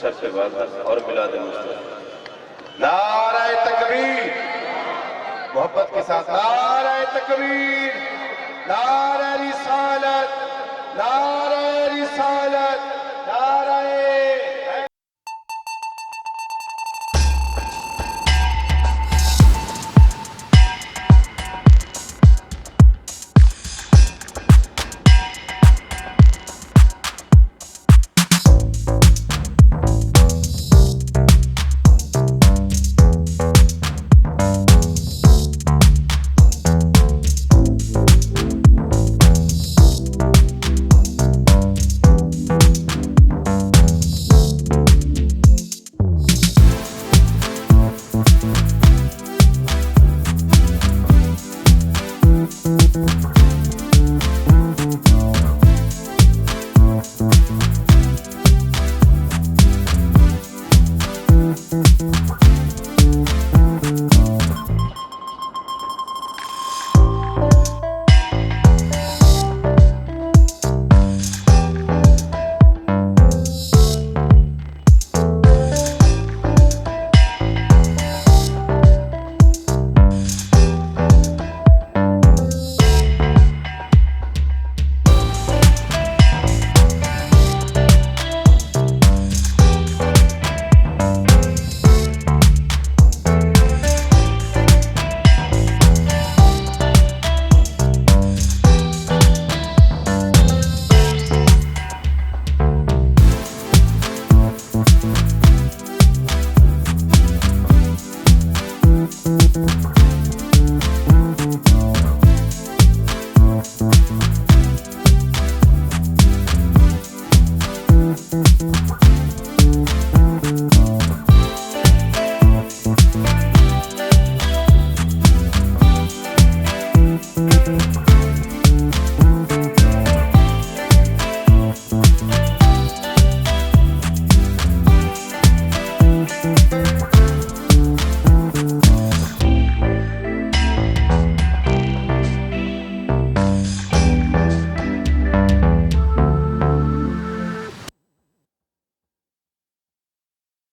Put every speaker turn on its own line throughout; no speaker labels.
سر پہ بات اور میلاد مصطفیٰ۔ نعرہ تکبیر، محبت کے ساتھ نعرہ تکبیر، نعرہ رسالت، نعرہ رسالت، نعرہ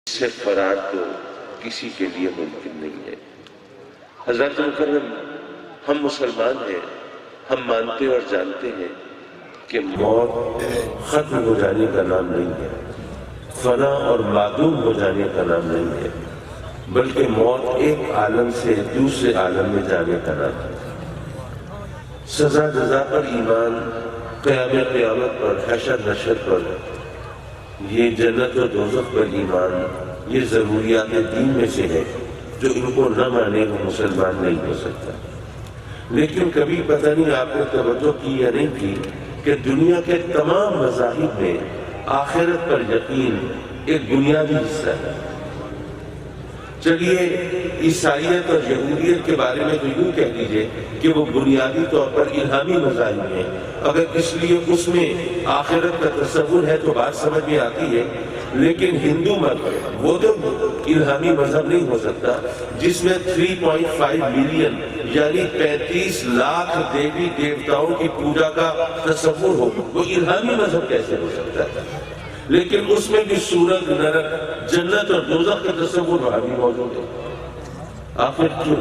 سے فرار تو کسی کے لیے ممکن نہیں ہے۔ حضرت مکرم، ہم مسلمان ہیں، ہم مانتے اور جانتے ہیں کہ موت ختم ہو جانے کا نام نہیں ہے، فنا اور معدوم ہو جانے کا نام نہیں ہے، بلکہ موت ایک عالم سے دوسرے عالم میں جانے کا نام ہے۔ سزا جزا پر ایمان، قیامت پر، حشر نشر پر، یہ جنت و دوزخ پر ایمان، یہ ضروریات دین میں سے ہے، جو ان کو نہ مانے وہ مسلمان نہیں ہو سکتا۔ لیکن کبھی پتہ نہیں آپ نے توجہ کی یا نہیں کی کہ دنیا کے تمام مذاہب میں آخرت پر یقین ایک بنیادی حصہ ہے۔ چلیے عیسائیت اور یہودیت کے بارے میں تو یوں کہہ دیجئے کہ وہ بنیادی طور پر الہامی مذاہب ہیں، اگر اس لیے اس میں آخرت کا تصور ہے تو بات سمجھ میں آتی ہے۔ لیکن ہندو مذہب وہ تو الہامی مذہب نہیں ہو سکتا جس میں 3.5 ملین یعنی 35 لاکھ دیوی دیوتاؤں کی پوجا کا تصور ہو، وہ الہامی مذہب کیسے ہو سکتا ہے؟ لیکن اس میں بھی سورگ، نرک، جنت اور دوزخ کا تصور وہاں بھی موجود ہے۔ آخر کیوں؟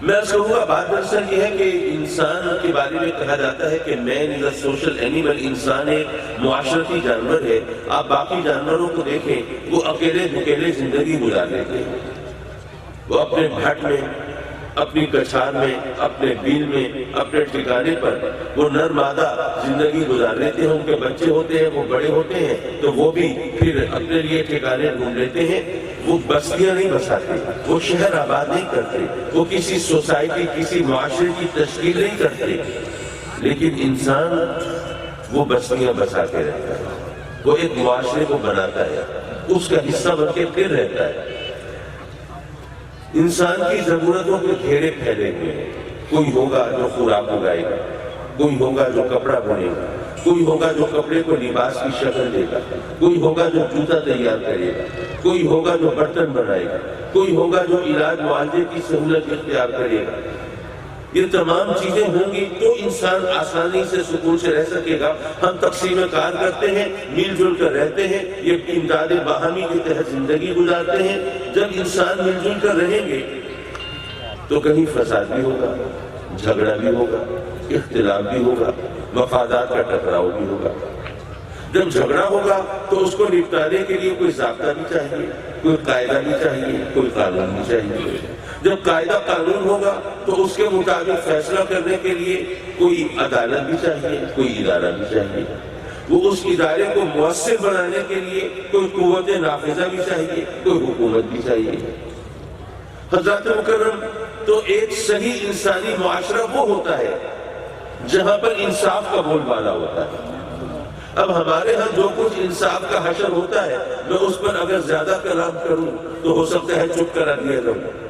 میں اس کہوں گا بات دراصل یہ ہے کہ انسان کے بارے میں کہا جاتا ہے کہ مین از اے سوشل اینیمل، انسان ایک معاشرتی جانور ہے۔ آپ باقی جانوروں کو دیکھیں، وہ اکیلے دھکیلے زندگی گزار لیتے ہیں، وہ اپنے بھٹ میں، اپنی کچھار میں، اپنے بیل میں، اپنے ٹھکانے پر وہ نر مادہ زندگی گزار لیتے ہیں۔ ان کے بچے ہوتے ہیں، وہ بڑے ہوتے ہیں تو وہ بھی پھر اپنے لیے ٹھکانے ڈھونڈ لیتے ہیں۔ وہ بستیاں نہیں بساتے، وہ شہر آباد نہیں کرتے، وہ کسی سوسائٹی، کسی معاشرے کی تشکیل نہیں کرتے، لیکن انسان وہ بستیاں بسا کے رہتا ہے، وہ ایک معاشرے کو بناتا ہے، اس کا حصہ بن کے پھر رہتا ہے۔ انسان کی ضرورتوں کے گھیرے پھیلے ہوئے ہیں۔ کوئی ہوگا جو خوراک اگائے گا، کوئی ہوگا جو کپڑا بنے گا، کوئی ہوگا جو کپڑے کو لباس کی شکل دے گا، کوئی ہوگا جو جوتا تیار کرے گا، کوئی ہوگا جو برتن بنائے گا، کوئی ہوگا جو علاج معالجے کی سہولت اختیار کرے گا۔ یہ تمام چیزیں ہوں گی تو انسان آسانی سے سکون سے رہ سکے گا۔ ہم تقسیم کار کرتے ہیں، مل جل کر رہتے ہیں، یہ امداد باہمی کے تحت زندگی گزارتے ہیں۔ جب انسان مل جل کر رہیں گے تو کہیں فساد بھی ہوگا، جھگڑا بھی ہوگا، اختلاف بھی ہوگا، مفادات کا ٹکراؤ بھی ہوگا۔ جب جھگڑا ہوگا تو اس کو نپٹانے کے لیے کوئی ضابطہ بھی چاہیے، کوئی قاعدہ بھی چاہیے، کوئی قانون بھی چاہیے۔ جب قاعدہ قانون ہوگا تو اس کے مطابق فیصلہ کرنے کے لیے کوئی عدالت بھی چاہیے، کوئی ادارہ بھی چاہیے۔ وہ اس ادارے کو مؤثر بنانے کے لیے کوئی قوت نافذہ بھی چاہیے، کوئی حکومت بھی چاہیے۔ حضرات مکرم، تو ایک صحیح انسانی معاشرہ وہ ہوتا ہے جہاں پر انصاف کا بول بالا ہوتا ہے۔ اب ہمارے ہاں جو کچھ انصاف کا حشر ہوتا ہے، میں اس پر اگر زیادہ کلام کروں تو ہو سکتا ہے چپ کرا دیا جاؤں،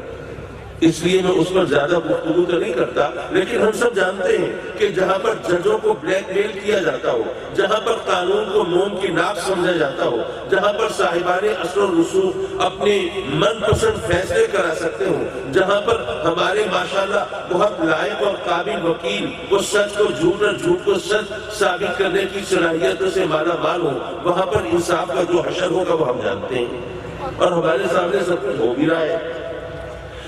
اس لیے میں اس پر زیادہ گفتگو تو نہیں کرتا۔ لیکن ہم سب جانتے ہیں کہ جہاں پر ججوں کو بلیک میل کیا جاتا ہو، جہاں پر قانون کو موم کی ناک سمجھا جاتا ہو، جہاں پر صاحبان اثر و رسوخ اپنے من پسند فیصلے کرا سکتے ہوں، جہاں پر ہمارے ماشاءاللہ بہت لائق اور قابل وکیل وہ سچ کو جھوٹ اور جھوٹ کو سچ ثابت کرنے کی صلاحیتوں سے مالا مال ہو، وہاں پر انصاف کا جو حشر ہوگا وہ ہم جانتے ہیں اور ہمارے سامنے سب کچھ ہو بھی رہا ہے۔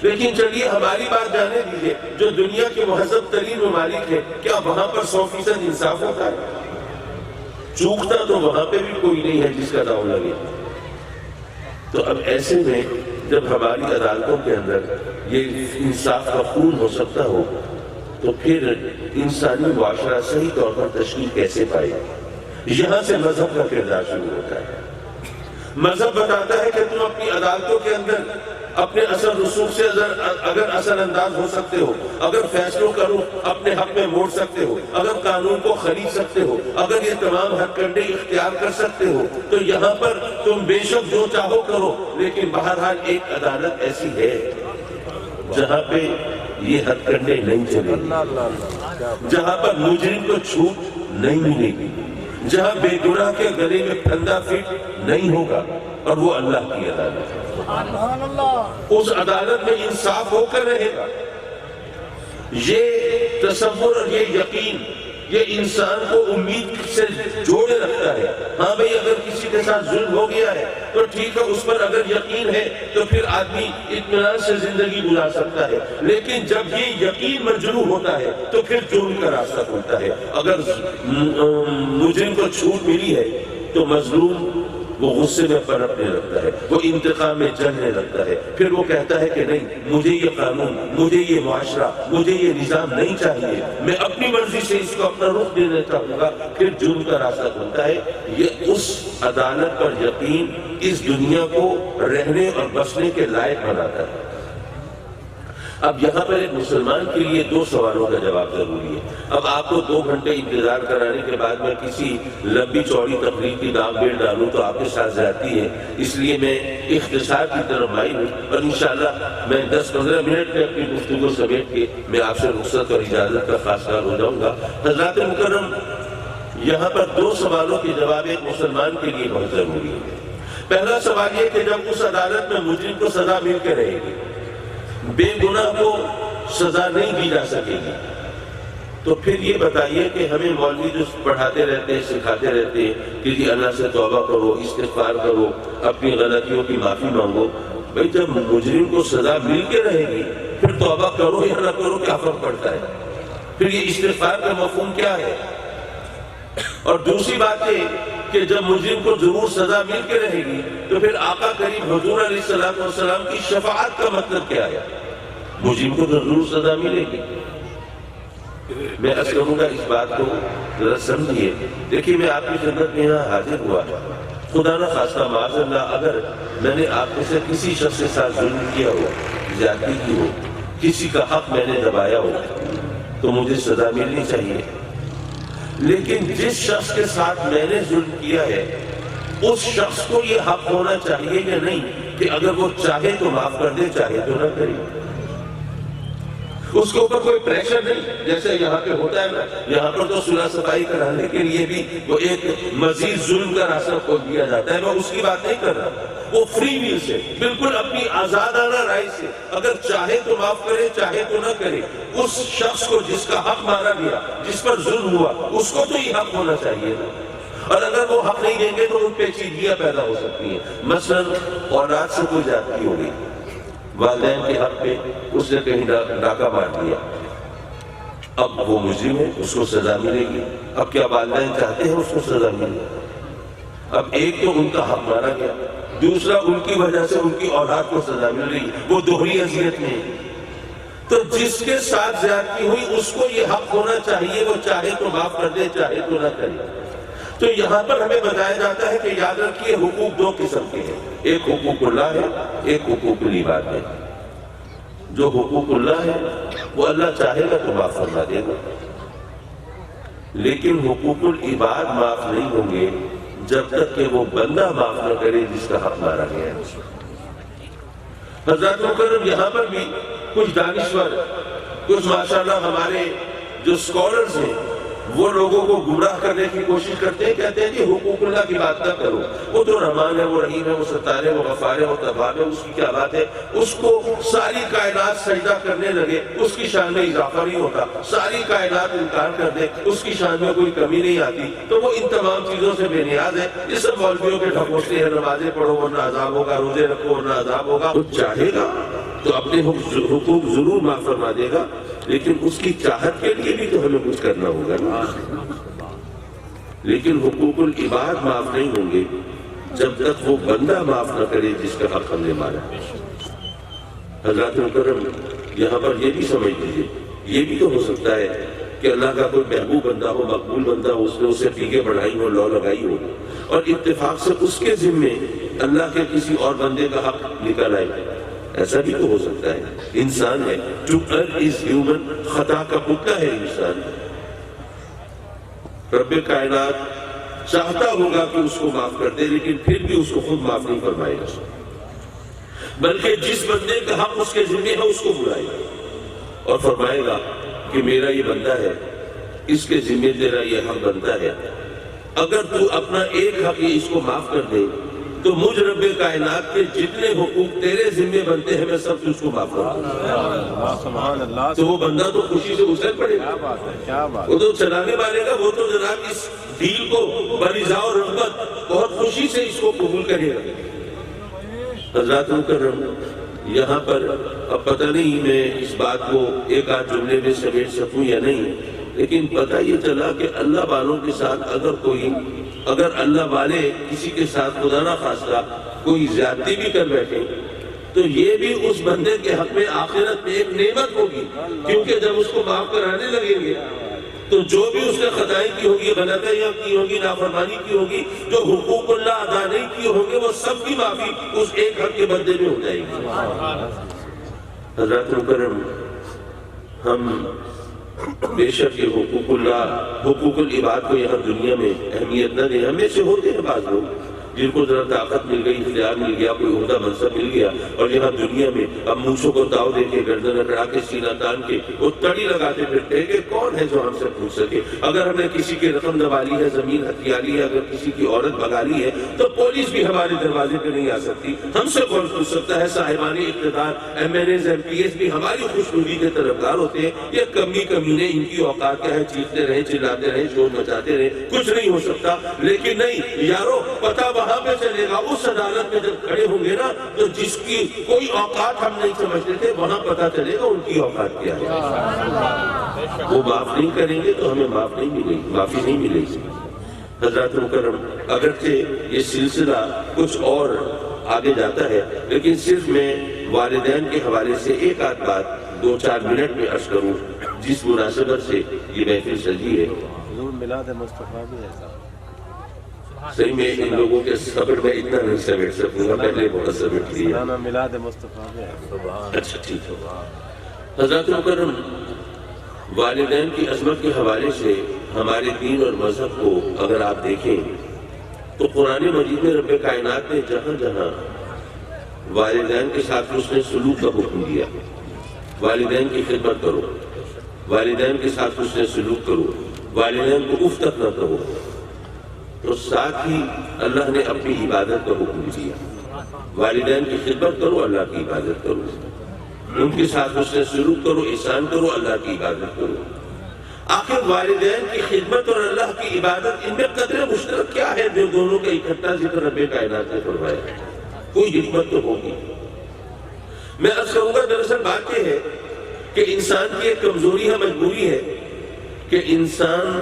لیکن چلیے ہماری بات جانے دیجئے، جو دنیا کے مہذب ترین ممالک ہیں، کیا وہاں پر 100% انصاف ہوتا ہے؟ چوکتا تو وہاں پہ بھی کوئی نہیں ہے جس کا داؤں لگے۔ تو اب ایسے میں جب ہماری عدالتوں کے اندر یہ انصاف کا خون ہو سکتا ہو تو پھر انسانی معاشرہ صحیح طور پر تشکیل کیسے پائے؟ یہاں سے مذہب کا کردار شروع ہوتا ہے۔ مذہب بتاتا ہے کہ تم اپنی عدالتوں کے اندر اپنے اثر رسوخ سے اگر اثر انداز ہو سکتے ہو، اگر فیصلوں کرو اپنے حق میں موڑ سکتے ہو، اگر قانون کو خرید سکتے ہو، اگر یہ تمام ہتھ کنڈے اختیار کر سکتے ہو تو یہاں پر تم بے شک جو چاہو کرو۔ لیکن بہرحال ایک عدالت ایسی ہے جہاں پہ یہ ہتھ کنڈے نہیں چلیں گے، جہاں پر مجرم کو چھوٹ نہیں ملے گی، جہاں بے گناہ کے گلے میں پھندا فٹ نہیں ہوگا، اور وہ اللہ کی عدالت ہے۔ اس عدالت میں انصاف ہو کر رہے گا۔ یہ تصور اور یہ یقین یہ انسان کو امید سے جوڑے رکھتا ہے۔ ہاں بھئی اگر کسی کے ساتھ ظلم ہو گیا ہے تو ٹھیک ہے، اس پر اگر یقین ہے تو پھر آدمی اطمینان سے زندگی گزار سکتا ہے۔ لیکن جب یہ یقین مجروح ہوتا ہے تو پھر جرم کا راستہ کھلتا ہے۔ اگر مجرم کو چھوٹ ملی ہے تو مظلوم وہ غصے میں پنپنے لگتا ہے، وہ انتقام میں جلنے لگتا ہے، پھر وہ کہتا ہے کہ نہیں، مجھے یہ قانون، مجھے یہ معاشرہ، مجھے یہ نظام نہیں چاہیے، میں اپنی مرضی سے اس کو اپنا رخ دینا چاہوں گا، پھر جرم کا راستہ کھلتا ہے۔ یہ اس عدالت پر یقین اس دنیا کو رہنے اور بسنے کے لائق بناتا ہے۔ اب یہاں پر ایک مسلمان کے لیے 2 سوالوں کا جواب ضروری ہے۔ اب آپ کو 2 گھنٹے انتظار کرانے کے بعد میں کسی لمبی چوڑی تقریر کی داغ بیل ڈالوں تو آپ کے ساتھ زیادتی ہے، اس لیے میں اختصار کی طرف مائل ہوں اور انشاءاللہ میں 10-15 منٹ میں اپنی گفتگو سمیٹ کے میں آپ سے رخصت اور اجازت کا خواستگار ہو جاؤں گا۔ حضرات مکرم، یہاں پر 2 سوالوں کے جواب ایک مسلمان کے لیے بہت ضروری ہے۔ پہلا سوال یہ کہ جب اس عدالت میں مجرم کو سزا مل کے رہے گی، بے گناہ کو سزا نہیں دی جا سکے گی، تو پھر یہ بتائیے کہ ہمیں مولوی جو پڑھاتے رہتے ہیں، سکھاتے رہتے ہیں کہ جی اللہ سے توبہ کرو، استغفار کرو، اپنی غلطیوں کی معافی مانگو، بھئی جب مجرم کو سزا مل کے رہے گی پھر توبہ کرو یا نہ کرو کیا فرق پڑتا ہے؟ پھر یہ استغفار کا مفہوم کیا ہے؟ اور دوسری بات یہ کہ جب مجرم کو ضرور سزا مل کے رہے گی تو پھر آقا کریم حضور علیہ السلام کی شفاعت کا مطلب کیا ہے؟ مجرم کو ضرور سزا ملے گی۔ میں عرض کروں گا اس بات کو ذرا سمجھیے۔ دیکھیے میں آپ کی خدمت میں یہاں حاضر ہوا، خدا نہ خواستہ معاذ اللہ اگر میں نے آپ میں سے کسی شخص کے ساتھ ظلم کیا ہو، زیادتی کی ہو، کسی کا حق میں نے دبایا ہو تو مجھے سزا ملنی چاہیے۔ لیکن جس شخص کے ساتھ میں نے ظلم کیا ہے اس شخص کو یہ حق ہونا چاہیے یا نہیں کہ اگر وہ چاہے تو معاف کر دے، چاہے تو نہ کرے۔ اس کے اوپر کوئی پریشر نہیں، جیسے یہاں پہ ہوتا ہے نا، یہاں پر تو صلح صفائی کرانے کے لیے بھی وہ ایک مزید ظلم کا راستہ کھول دیا جاتا ہے۔ میں اس کی بات نہیں کر رہا، وہ فری ویل سے، بالکل اپنی آزادانہ رائے سے اگر چاہے تو معاف کرے، چاہے تو نہ کرے، اس شخص کو جس کا حق مارا گیا، جس پر ظلم ہوا، اس کو تو یہ حق ہونا چاہیے نا۔ اور اگر وہ حق نہیں دیں گے تو ان پیچیدگیاں پیدا ہو سکتی ہیں۔ مثلا اولاد سے کوئی زیادتی ہو گئی، والدین کے حق پہ اس نے کہیں ڈاکہ مار دیا، اب وہ مجرم ہے، اس کو سزا ملے گی۔ اب کیا والدین چاہتے ہیں اس کو سزا ملے؟ اب ایک تو ان کا حق مارا گیا، دوسرا ان کی وجہ سے ان کی اولاد کو سزا مل رہی، وہ دوہری اذیت میں ہے۔ تو جس کے ساتھ زیادتی ہوئی اس کو یہ حق ہونا چاہیے، وہ چاہے تو معاف کر دے، چاہے تو نہ کرے۔ تو یہاں پر ہمیں بتایا جاتا ہے کہ یاد رکھیے حقوق دو قسم کے ہیں، ایک حقوق اللہ ہے، ایک حقوق العباد ہے۔ جو حقوق اللہ ہے وہ اللہ چاہے گا تو معاف فرما دے گا، لیکن حقوق العباد معاف نہیں ہوں گے جب تک کہ وہ بندہ معاف نہ کرے جس کا حق مارا گیا ہے۔ حضرات مکرم، یہاں پر بھی کچھ دانشور، کچھ ماشاءاللہ ہمارے جو سکولرز ہیں، وہ لوگوں کو گمراہ کرنے کی کوشش کرتے ہیں، کہتے ہیں کہ حقوق اللہ کی بات نہ کرو، وہ تو رحمان ہے، وہ رحیم ہے، وہ ستار ہے، وہ غفار ہے، وہ تواب ہے، اس کی کیا بات ہے؟ اس کو ساری کائنات سجدہ کرنے لگے، اس کی شان میں اضافہ نہیں ہوتا، ساری کائنات انکار کر دے، اس کی شان میں کوئی کمی نہیں آتی، تو وہ ان تمام چیزوں سے بے نیاز ہے۔ یہ سب مولویوں کے ڈھکوستے ہیں، نمازیں پڑھو ورنہ عذاب ہوگا، روزے رکھو ورنہ عذاب ہوگا۔ وہ چاہے گا تو اپنے حقوق ضرور معاف فرما دے گا، لیکن اس کی چاہت کے لیے بھی تو ہمیں کچھ کرنا ہوگا نا۔ لیکن حقوق العباد معاف نہیں ہوں گے جب تک وہ بندہ معاف نہ کرے جس کا حق ہم نے مارا۔ حضرات مکرم، یہاں پر یہ بھی سمجھ لیجیے، یہ بھی تو ہو سکتا ہے کہ اللہ کا کوئی محبوب بندہ ہو، مقبول بندہ ہو، اس نے اسے پیکیں بڑھائی ہو، لو لگائی ہو، اور اتفاق سے اس کے ذمے اللہ کے کسی اور بندے کا حق نکل آئے، ایسا بھی تو ہو سکتا ہے۔ انسان ہے، ٹو ارن از ہیومن، خطا کا پتلا ہے انسان۔ رب کائنات چاہتا ہوگا کہ اس کو معاف کر دے، لیکن پھر بھی اس کو خود معاف نہیں فرمائے گا، بلکہ جس بندے کا حق اس کے ذمہ ہے اس کو بلائے گا اور فرمائے گا کہ میرا یہ بندہ ہے، اس کے ذمہ تیرا یہ حق بنتا ہے، اگر تو اپنا ایک حق اس کو معاف کر دے تو مجھ رب کائنات کے جتنے حقوق تیرے ذمہ بنتے ہیں میں سب اس کو معاف کر دوں۔ تو وہ بندہ تو خوشی سے اچھل پڑے گا، وہ تو چلانے مارے گا، وہ تو جناب اس ڈیل کو برضا اور رغبت بہت خوشی سے اس کو قبول کرے گا۔ حضرات مکرم، یہاں پر اب پتہ نہیں میں اس بات کو ایک آدھ جملے میں سمیٹ سکوں یا نہیں، لیکن پتہ یہ چلا کہ اللہ والوں کے ساتھ اگر اللہ والے کسی کے ساتھ خدا نہ خواستہ کوئی زیادتی بھی کر بیٹھے تو یہ بھی اس بندے کے حق میں آخرت میں ایک نعمت ہوگی، کیونکہ جب اس کو معاف کرانے لگیں گے تو جو بھی اس نے خطائیں کی ہوگی، غلطیاں کی ہوگی، نافرمانی کی ہوگی، جو حقوق اللہ ادا نہیں کیے ہوں گے، وہ سب کی معافی اس ایک حق کے بندے میں ہو جائے گی۔ حضرات مکرم، ہم بے شک یہ حقوق اللہ، حقوق العباد کو یہاں دنیا میں اہمیت نہ دیں۔ ہمیں سے ہوتے ہیں بعض لوگ جن کو ذرا طاقت مل گئی، اختیار مل گیا، کوئی عہدہ منصب مل گیا، اور یہاں دنیا میں اب مونچھوں کو تاؤ دے کے، گردن اکڑا کے، سینہ تان کے وہ تڑی لگاتے پھرتے ہیں کہ کون ہے جو ہم سے پوچھ سکے۔ اگر ہم نے کسی کی رقم دبا لی ہے، زمین ہتھیا لی ہے، اگر کسی کی عورت بھگا لی ہے تو پولیس بھی ہمارے دروازے پہ نہیں آ سکتی، ہم سے کون پوچھ سکتا ہے؟ صاحبان اقتدار، M N As, M P S بھی ہماری خوشنودی کے طرفدار ہوتے ہیں۔ یہ کمینے، ان کی اوقات کیا ہے؟ چیختے رہیں، چلاتے رہیں، شور مچاتے رہیں، کچھ نہیں ہو سکتا۔ لیکن نہیں یارو، پتہ وہاں پہ چلے گا، اس عدالت میں جب کھڑے ہوں گے نا تو جس کی کوئی اوقات ہم نہیں سمجھتے تھے، وہاں پتہ چلے گا ان کی اوقات کیا ہے۔ وہ معاف نہیں کریں گے تو ہمیں معافی نہیں ملے گی۔ حضرات مکرم، اگرچہ یہ سلسلہ کچھ اور آگے جاتا ہے، لیکن صرف میں والدین کے حوالے سے ایک آدھ بات 2-4 منٹ میں عرض کروں جس مناسبت سے یہ محفل سجی ہے۔
میلاد مصطفیٰ بھی ہے
صحیح میں ان لوگوں کے صبر میں اتنا نہیں سمیٹ سکوں گا، پہلے بہت سمیٹ لیا۔
میلاد مصطفیٰ بھی ہے۔
اچھا ٹھیک ہے۔ حضرات مکرم، والدین کی عظمت کے حوالے سے ہمارے دین اور مذہب کو اگر آپ دیکھیں تو قرآن مجید میں رب کائنات نے جہاں جہاں والدین کے ساتھ اس نے سلوک کا حکم دیا، والدین کی خدمت کرو، والدین کے ساتھ حسن سلوک کرو، والدین کو اف تک نہ کہو، تو ساتھ ہی اللہ نے اپنی عبادت کا حکم دیا۔ والدین کی خدمت کرو، اللہ کی عبادت کرو، ان کے ساتھ حسن سلوک کرو، احسان کرو، اللہ کی عبادت کرو۔ آخر والدین کی خدمت اور اللہ کی عبادت، ان میں قدر مشترک کیا ہے جو دونوں کا اکٹھا ذکر رب کائنات نے فرمایا؟ کوئی حکمت تو ہوگی۔ میں عرض کروں گا دراصل بات یہ ہے کہ انسان کی ایک کمزوری ہے، مجبوری ہے کہ انسان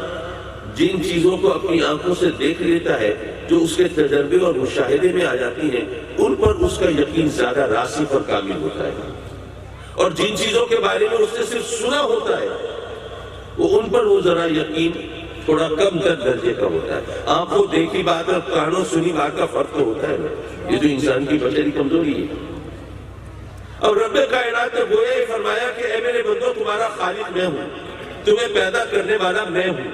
جن چیزوں کو اپنی آنکھوں سے دیکھ لیتا ہے، جو اس کے تجربے اور مشاہدے میں آ جاتی ہیں، ان پر اس کا یقین زیادہ راسخ اور کامل ہوتا ہے، اور جن چیزوں کے بارے میں اس نے صرف سنا ہوتا ہے وہ ان پر وہ ذرا یقین تھوڑا کم تر درجے کا ہوتا ہے۔ آنکھوں دیکھی بات اور کانوں سنی بات کا فرق تو ہوتا ہے نا، یہ جو انسان کی بشری کمزوری ہے۔ اور رب کائنات نے گویا یہ فرمایا کہ اے میرے بندو، تمہارا خالق میں ہوں، تمہیں پیدا کرنے والا میں ہوں،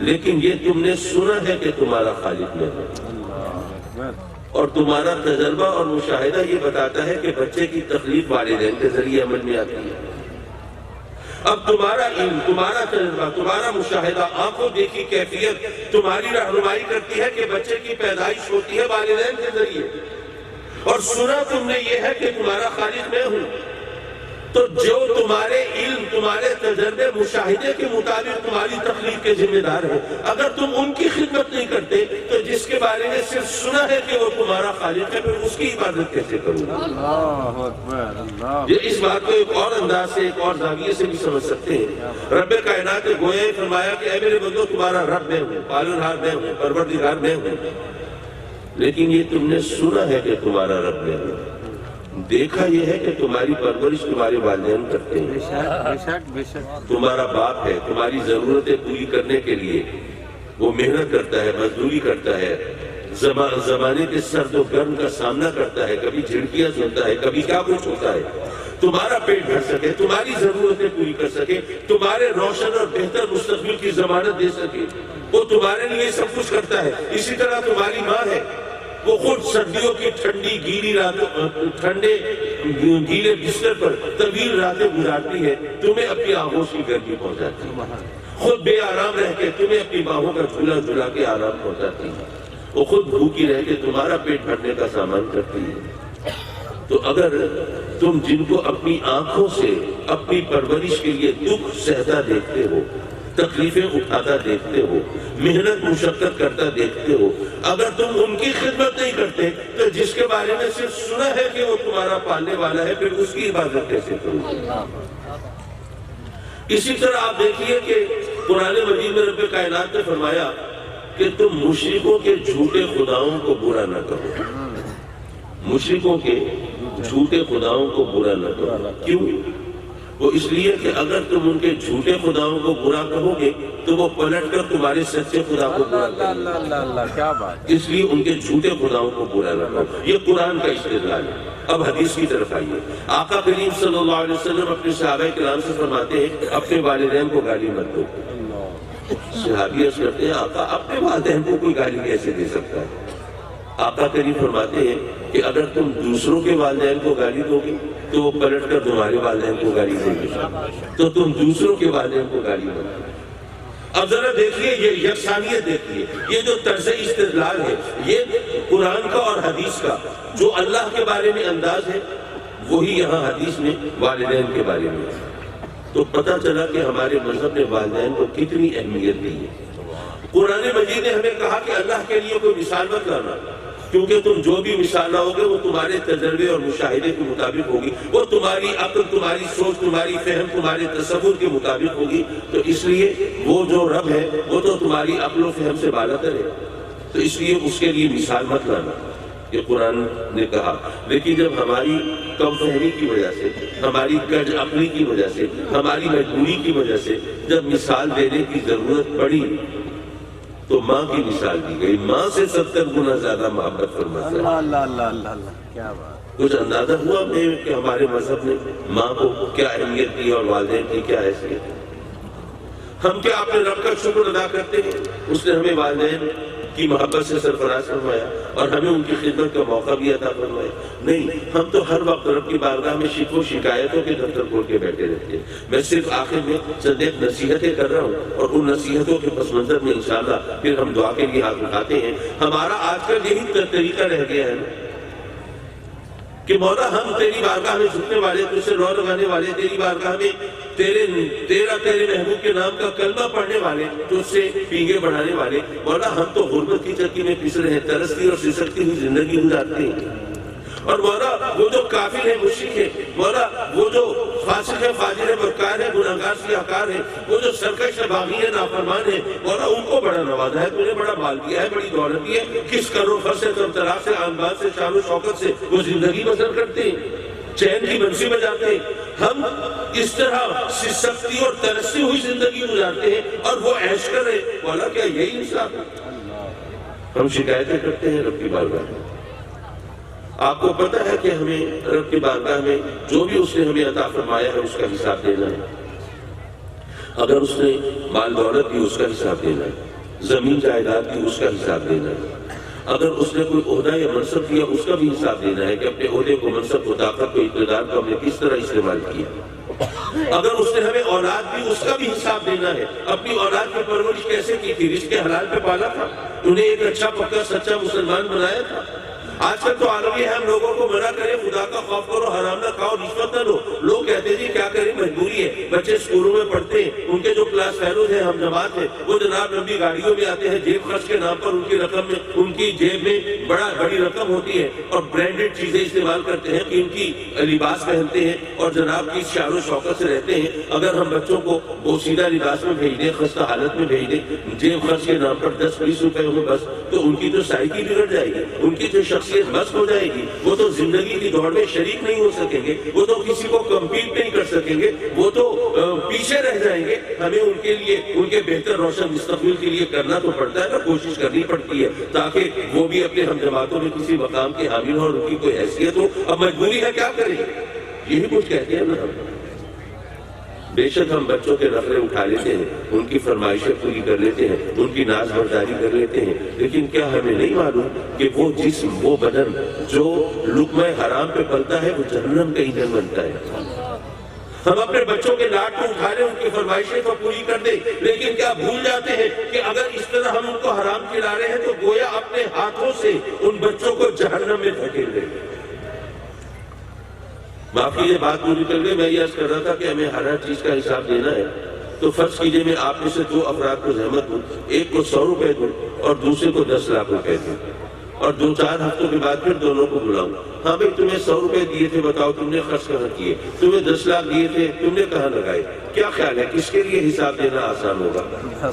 لیکن یہ تم نے سنا ہے کہ تمہارا خالق میں ہوں، اور تمہارا تجربہ اور مشاہدہ یہ بتاتا ہے کہ بچے کی تخلیق والدین کے ذریعے عمل میں آتی ہے۔ اب تمہارا علم، تمہارا تجربہ، تمہارا مشاہدہ، آنکھوں دیکھی کیفیت تمہاری رہنمائی کرتی ہے کہ بچے کی پیدائش ہوتی ہے والدین کے ذریعے، اور سنا تم نے یہ ہے کہ تمہارا خالق میں ہوں۔ تو جو تمہارے علم، تمہارے تجربے، مشاہدے کے مطابق تمہاری تخلیق کے ذمہ دار ہے، اگر تم ان کی خدمت نہیں کرتے تو جس کے بارے میں صرف سنا ہے کہ وہ تمہارا خالق ہے، پھر اس کی عبادت کیسے کروں گا؟
اللہ اکبر، اللہ۔
یہ اس بات کو ایک اور انداز سے، ایک اور زاویے سے بھی سمجھ سکتے ہیں۔ رب کائنات نے گویا فرمایا کہ اے میرے بندو، تمہارا رب میں ہوں، پالنہار میں ہوں، پروردگار میں ہوں، لیکن یہ تم نے سنا ہے کہ تمہارا رب میں ہوں، دیکھا یہ ہے کہ تمہاری پرورش تمہارے والدین کرتے ہیں۔
بے شک بے شک۔
تمہارا باپ ہے، تمہاری ضرورتیں پوری کرنے کے لیے وہ محنت کرتا ہے، مزدوری کرتا ہے، زمانے کے سرد و گرم کا سامنا کرتا ہے، کبھی جھڑکیاں سنتا ہے، کبھی کیا کچھ ہوتا ہے، تمہارا پیٹ بھر سکے، تمہاری ضرورتیں پوری کر سکے، تمہارے روشن اور بہتر مستقبل کی ضمانت دے سکے، وہ تمہارے لیے سب کچھ کرتا ہے۔ اسی طرح تمہاری ماں ہے، وہ خود سردیوں کی ٹھنڈی گیلی راتوں، ٹھنڈے گیلے بستر پر طویل راتیں گزارتی ہے، تمہیں اپنی آغوش کی گرمی پہنچاتی ہے، خود بے آرام رہ کے تمہیں اپنی باہوں کا جھولا جھلا کے آرام پہنچاتی ہے، وہ خود بھوکی رہ کے تمہارا پیٹ بھرنے کا سامان کرتی ہے۔ تو اگر تم جن کو اپنی آنکھوں سے اپنی پرورش کے لیے دکھ سہتا دیکھتے ہو، تکلیفیں اٹھاتا دیکھتے ہو، محنت مشقت کرتا دیکھتے ہو، اگر تم ان کی خدمت نہیں کرتے تو جس کے بارے میں صرف سنا ہے کہ وہ تمہارا پالنے والا ہے، پھر اس کی عبادت کیسے کرو گے؟ اسی طرح آپ دیکھیے کہ قرآن مجید میں رب کائنات نے فرمایا کہ تم مشرکوں کے جھوٹے خداؤں کو برا نہ کرو، مشرکوں کے جھوٹے خداؤں کو برا نہ کرو۔ کیوں؟ وہ اس لیے کہ اگر تم ان کے جھوٹے خداؤں کو برا کہو گے تو وہ پلٹ کر تمہارے سچے خدا کو برا کریں گے۔
اللہ اللہ اللہ، کیا بات۔
اس لیے ان کے جھوٹے خداؤں کو برا نہ کرو، یہ قرآن کا استدلال ہے۔ اب حدیث کی طرف آئیے۔ آقا کریم صلی اللہ علیہ وسلم اپنے صحابہ کرام سے فرماتے ہیں اپنے والدین کو گالی مت دو۔ صحابی عرض کرتے ہیں آقا اپنے والدین کو کوئی گالی کیسے دے سکتا ہے؟ آقا کریم فرماتے ہیں کہ اگر تم دوسروں کے والدین کو گالی دو گے تو وہ پلٹ کر تمہارے والدین کو گالی دیں گے، تو تم دوسروں کے والدین کو گالی مت دو۔ اب ذرا دیکھیے یہ یکسانیت دیکھیے، یہ جو طرز استدلال ہے یہ قرآن کا اور حدیث کا، جو اللہ کے بارے میں انداز ہے وہی یہاں حدیث میں والدین کے بارے میں ہے۔ تو پتہ چلا کہ ہمارے مذہب نے والدین کو کتنی اہمیت دی ہے۔ قرآن مجید نے ہمیں کہا کہ اللہ کے لیے کوئی مثال مت لانا، کیونکہ تم جو بھی مثال لاؤ گے وہ تمہارے تجربے اور مشاہدے کے مطابق ہوگی، وہ تمہاری عقل، تمہاری سوچ، تمہاری فہم، تمہارے تصور کے مطابق ہوگی۔ تو اس لیے وہ جو رب ہے وہ تو تمہاری عقل و فہم سے بالاتر ہے، تو اس لیے اس کے لیے مثال مت لانا، یہ قرآن نے کہا۔ لیکن جب ہماری کم فہمی کی وجہ سے، ہماری کج عقلی کی وجہ سے، ہماری مجبوری کی وجہ سے جب مثال دینے کی ضرورت پڑی تو ماں کی مثال دی گئی، ماں سے 70 گنا زیادہ محبت فرماتا ہے۔
اللہ اللہ اللہ اللہ اللہ، کیا بات۔
کچھ اندازہ ہوا ہمیں کہ ہمارے مذہب نے ماں کو کیا اہمیت دی اور والدین کی کیا حیثیت۔ ہم کیا اپنے رب کا شکر ادا کرتے ہیں؟ اس نے ہمیں والدین کی محبت سے سرفراز فرمایا اور ہمیں ان کی خدمت کا موقع بھی عطا فرمایا. نہیں، ہم تو ہر وقت رب کی بارگاہ میں شکوہ و شکایتوں کے دفتر کھول کے بیٹھے رہتے ہیں. میں صرف آخر میں چند ایک نصیحتیں کر رہا ہوں اور ان نصیحتوں کے پس منظر میں انشاءاللہ پھر ہم دعا کے لیے ہاتھ اٹھاتے ہیں. ہمارا آج کل یہی طریقہ رہ گیا ہے کہ مولا ہم تیری بارگاہ میں جھکنے والے، تجھ سے رو لگانے والے، تیری بارگاہ میں تیرے محبوب کے نام کا کلمہ پڑھنے والے، تجھ سے پیگے بڑھانے والے، مولا ہم تو غربت کی چکی میں پس رہے ہیں، ترستی اور سسکتی ہوئی زندگی گزارتے ہیں. اور مولا وہ جو کافر ہے، مشرک ہے، مولا وہ جو فاسق ہے، فاجر ہے، بدکار ہے، گناہگار سیاہکار ہے، وہ جو سرکش ہے، باغی ہے، نافرمان ہے، مولا ان کو بڑا نوازا ہے، تو نے بڑا مال دیا ہے، بڑی دولت دی ہے، کس کرو فر سے، طرح سے، آن بان سے، شان و شوکت سے وہ زندگی بسر کرتے ہیں، چین کی بنسی بجاتے ہیں. ہم اس طرح سسکتی اور ترسی ہوئی زندگی گزارتے ہیں اور وہ عیش کر رہے. مولا کیا یہی انصاف ہے؟ ہم شکایتیں کرتے ہیں رب کی بارگاہ میں. آپ کو پتہ ہے کہ ہمیں رب کی بارگاہ میں جو بھی اس نے ہمیں عطا فرمایا ہے اس کا حساب دینا ہے. اگر اس نے مال دولت دی اس کا حساب دینا ہے، زمین جائیداد دی اس کا حساب دینا ہے. اگر اس نے کوئی عہدہ یا منصب دیا اس کا بھی حساب دینا ہے کہ اپنے عہدے کو، منصب کو، طاقت کو، اقتدار کو ہم نے کس طرح استعمال کیا. اگر اس نے ہمیں اولاد دی اس کا بھی حساب دینا ہے. اپنی اولاد کی پرورش کیسے کی تھی؟ رزق حلال پہ پالا تھا، انہیں ایک اچھا پکا سچا مسلمان بنایا تھا. آج کل تو عالمی ہے، ہم لوگوں کو منع کریں خدا کا خوف کرو، حرام نہ کھاؤ، رشوت نہ لو. لوگ کہتے ہیں جی کیا کریں، مجبوری ہے. بچے اسکولوں میں پڑھتے ہیں، ان کے جو کلاس فیلوز ہیں، ہم جماعت ہیں، وہ جناب لمبی گاڑیوں میں آتے ہیں، جیب خرچ کے نام پر ان کی رقم میں، ان کی جیب میں بڑی رقم ہوتی ہے اور برانڈڈ چیزیں استعمال کرتے ہیں، قیمتی لباس پہنتے ہیں اور جناب کی شان و شوکت سے رہتے ہیں. اگر ہم بچوں کو بوسیدہ لباس میں بھیج دیں، خستہ حالت میں بھیج دیں، جیب خرچ کے نام پر 10-20 روپے ہوں بس، تو ان کی تو سائیکی بگڑ جائے گی، ان کی جو شخصیت مست ہو جائے گی. وہ تو زندگی کی دوڑ میں شریک نہیں ہو سکیں گے، وہ تو کسی کو کمپیٹ نہیں کر سکیں گے، وہ تو پیچھے رہ جائیں گے. ہمیں ان کے لیے، ان کے بہتر روشن مستقبل کے لیے کرنا تو پڑتا ہے نا، کوشش کرنی پڑتی ہے تاکہ وہ بھی اپنے ہم جماعتوں میں کسی مقام کے حامل ہوں اور ان کی کوئی حیثیت ہو. اب مجبوری ہے، کیا کریں، یہی کچھ کہتے ہیں نا ہم. بے شک ہم بچوں کے نخرے اٹھا لیتے ہیں، ان کی فرمائشیں پوری کر لیتے ہیں، ان کی ناز برداری کر لیتے ہیں، لیکن کیا ہمیں نہیں معلوم کہ وہ جسم، وہ بدن جو لقمہ حرام پہ پلتا ہے وہ جہنم کا ایندھن بنتا ہے. ہم اپنے بچوں کے لاٹ کو اٹھا لیں، ان کی فرمائشیں تو پوری کر دیں، لیکن کیا بھول جاتے ہیں کہ اگر اس طرح ہم ان کو حرام کھلا رہے ہیں تو گویا اپنے ہاتھوں سے ان بچوں کو جہنم میں دھکیل رہے ہیں. معاف کیجیے، بات پوری کر گئی. میں یہ عرض کر رہا تھا کہ ہمیں ہر چیز کا حساب دینا ہے. تو فرض کیجئے میں آپ میں سے 2 افراد کو زحمت دوں، ایک کو 100 روپے دوں اور دوسرے کو 10 لاکھ روپے دوں، اور 2-4 ہفتوں کے بعد پھر دونوں کو بلاؤں. ہاں بھئی، تمہیں 100 روپے دیے تھے، بتاؤ تم نے خرچ کہاں کیے؟ تمہیں 10 لاکھ دیے تھے، تم نے کہاں لگائے؟ کیا خیال ہے کس کے لیے حساب دینا آسان ہوگا؟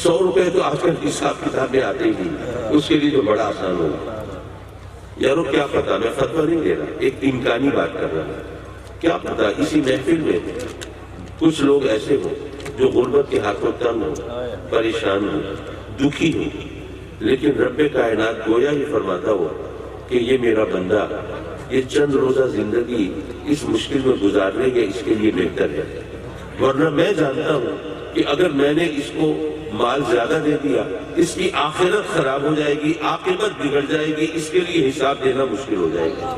100 روپے تو آج کل حساب کتاب میں آتے ہی نہیں، اس کے لیے جو بڑا آسان ہوگا. یارو کیا پتا، میں فتویٰ نہیں دے رہا، ایک امکانی بات کر رہا ہوں. کیا پتا اسی محفل میں کچھ لوگ ایسے ہوں جو غربت کے ہاتھوں تنگ ہوں، پریشان ہوں، دکھی ہوں، لیکن رب کائنات گویا ہی فرماتا ہو کہ یہ میرا بندہ یہ چند روزہ زندگی اس مشکل میں گزارنے یا اس کے لیے بہتر ہے. ورنہ میں جانتا ہوں کہ اگر میں نے اس کو مال زیادہ دے دیا، اس کی آخرت خراب ہو جائے گی، عاقبت بگڑ جائے گی، اس کے لیے حساب دینا مشکل ہو جائے گا.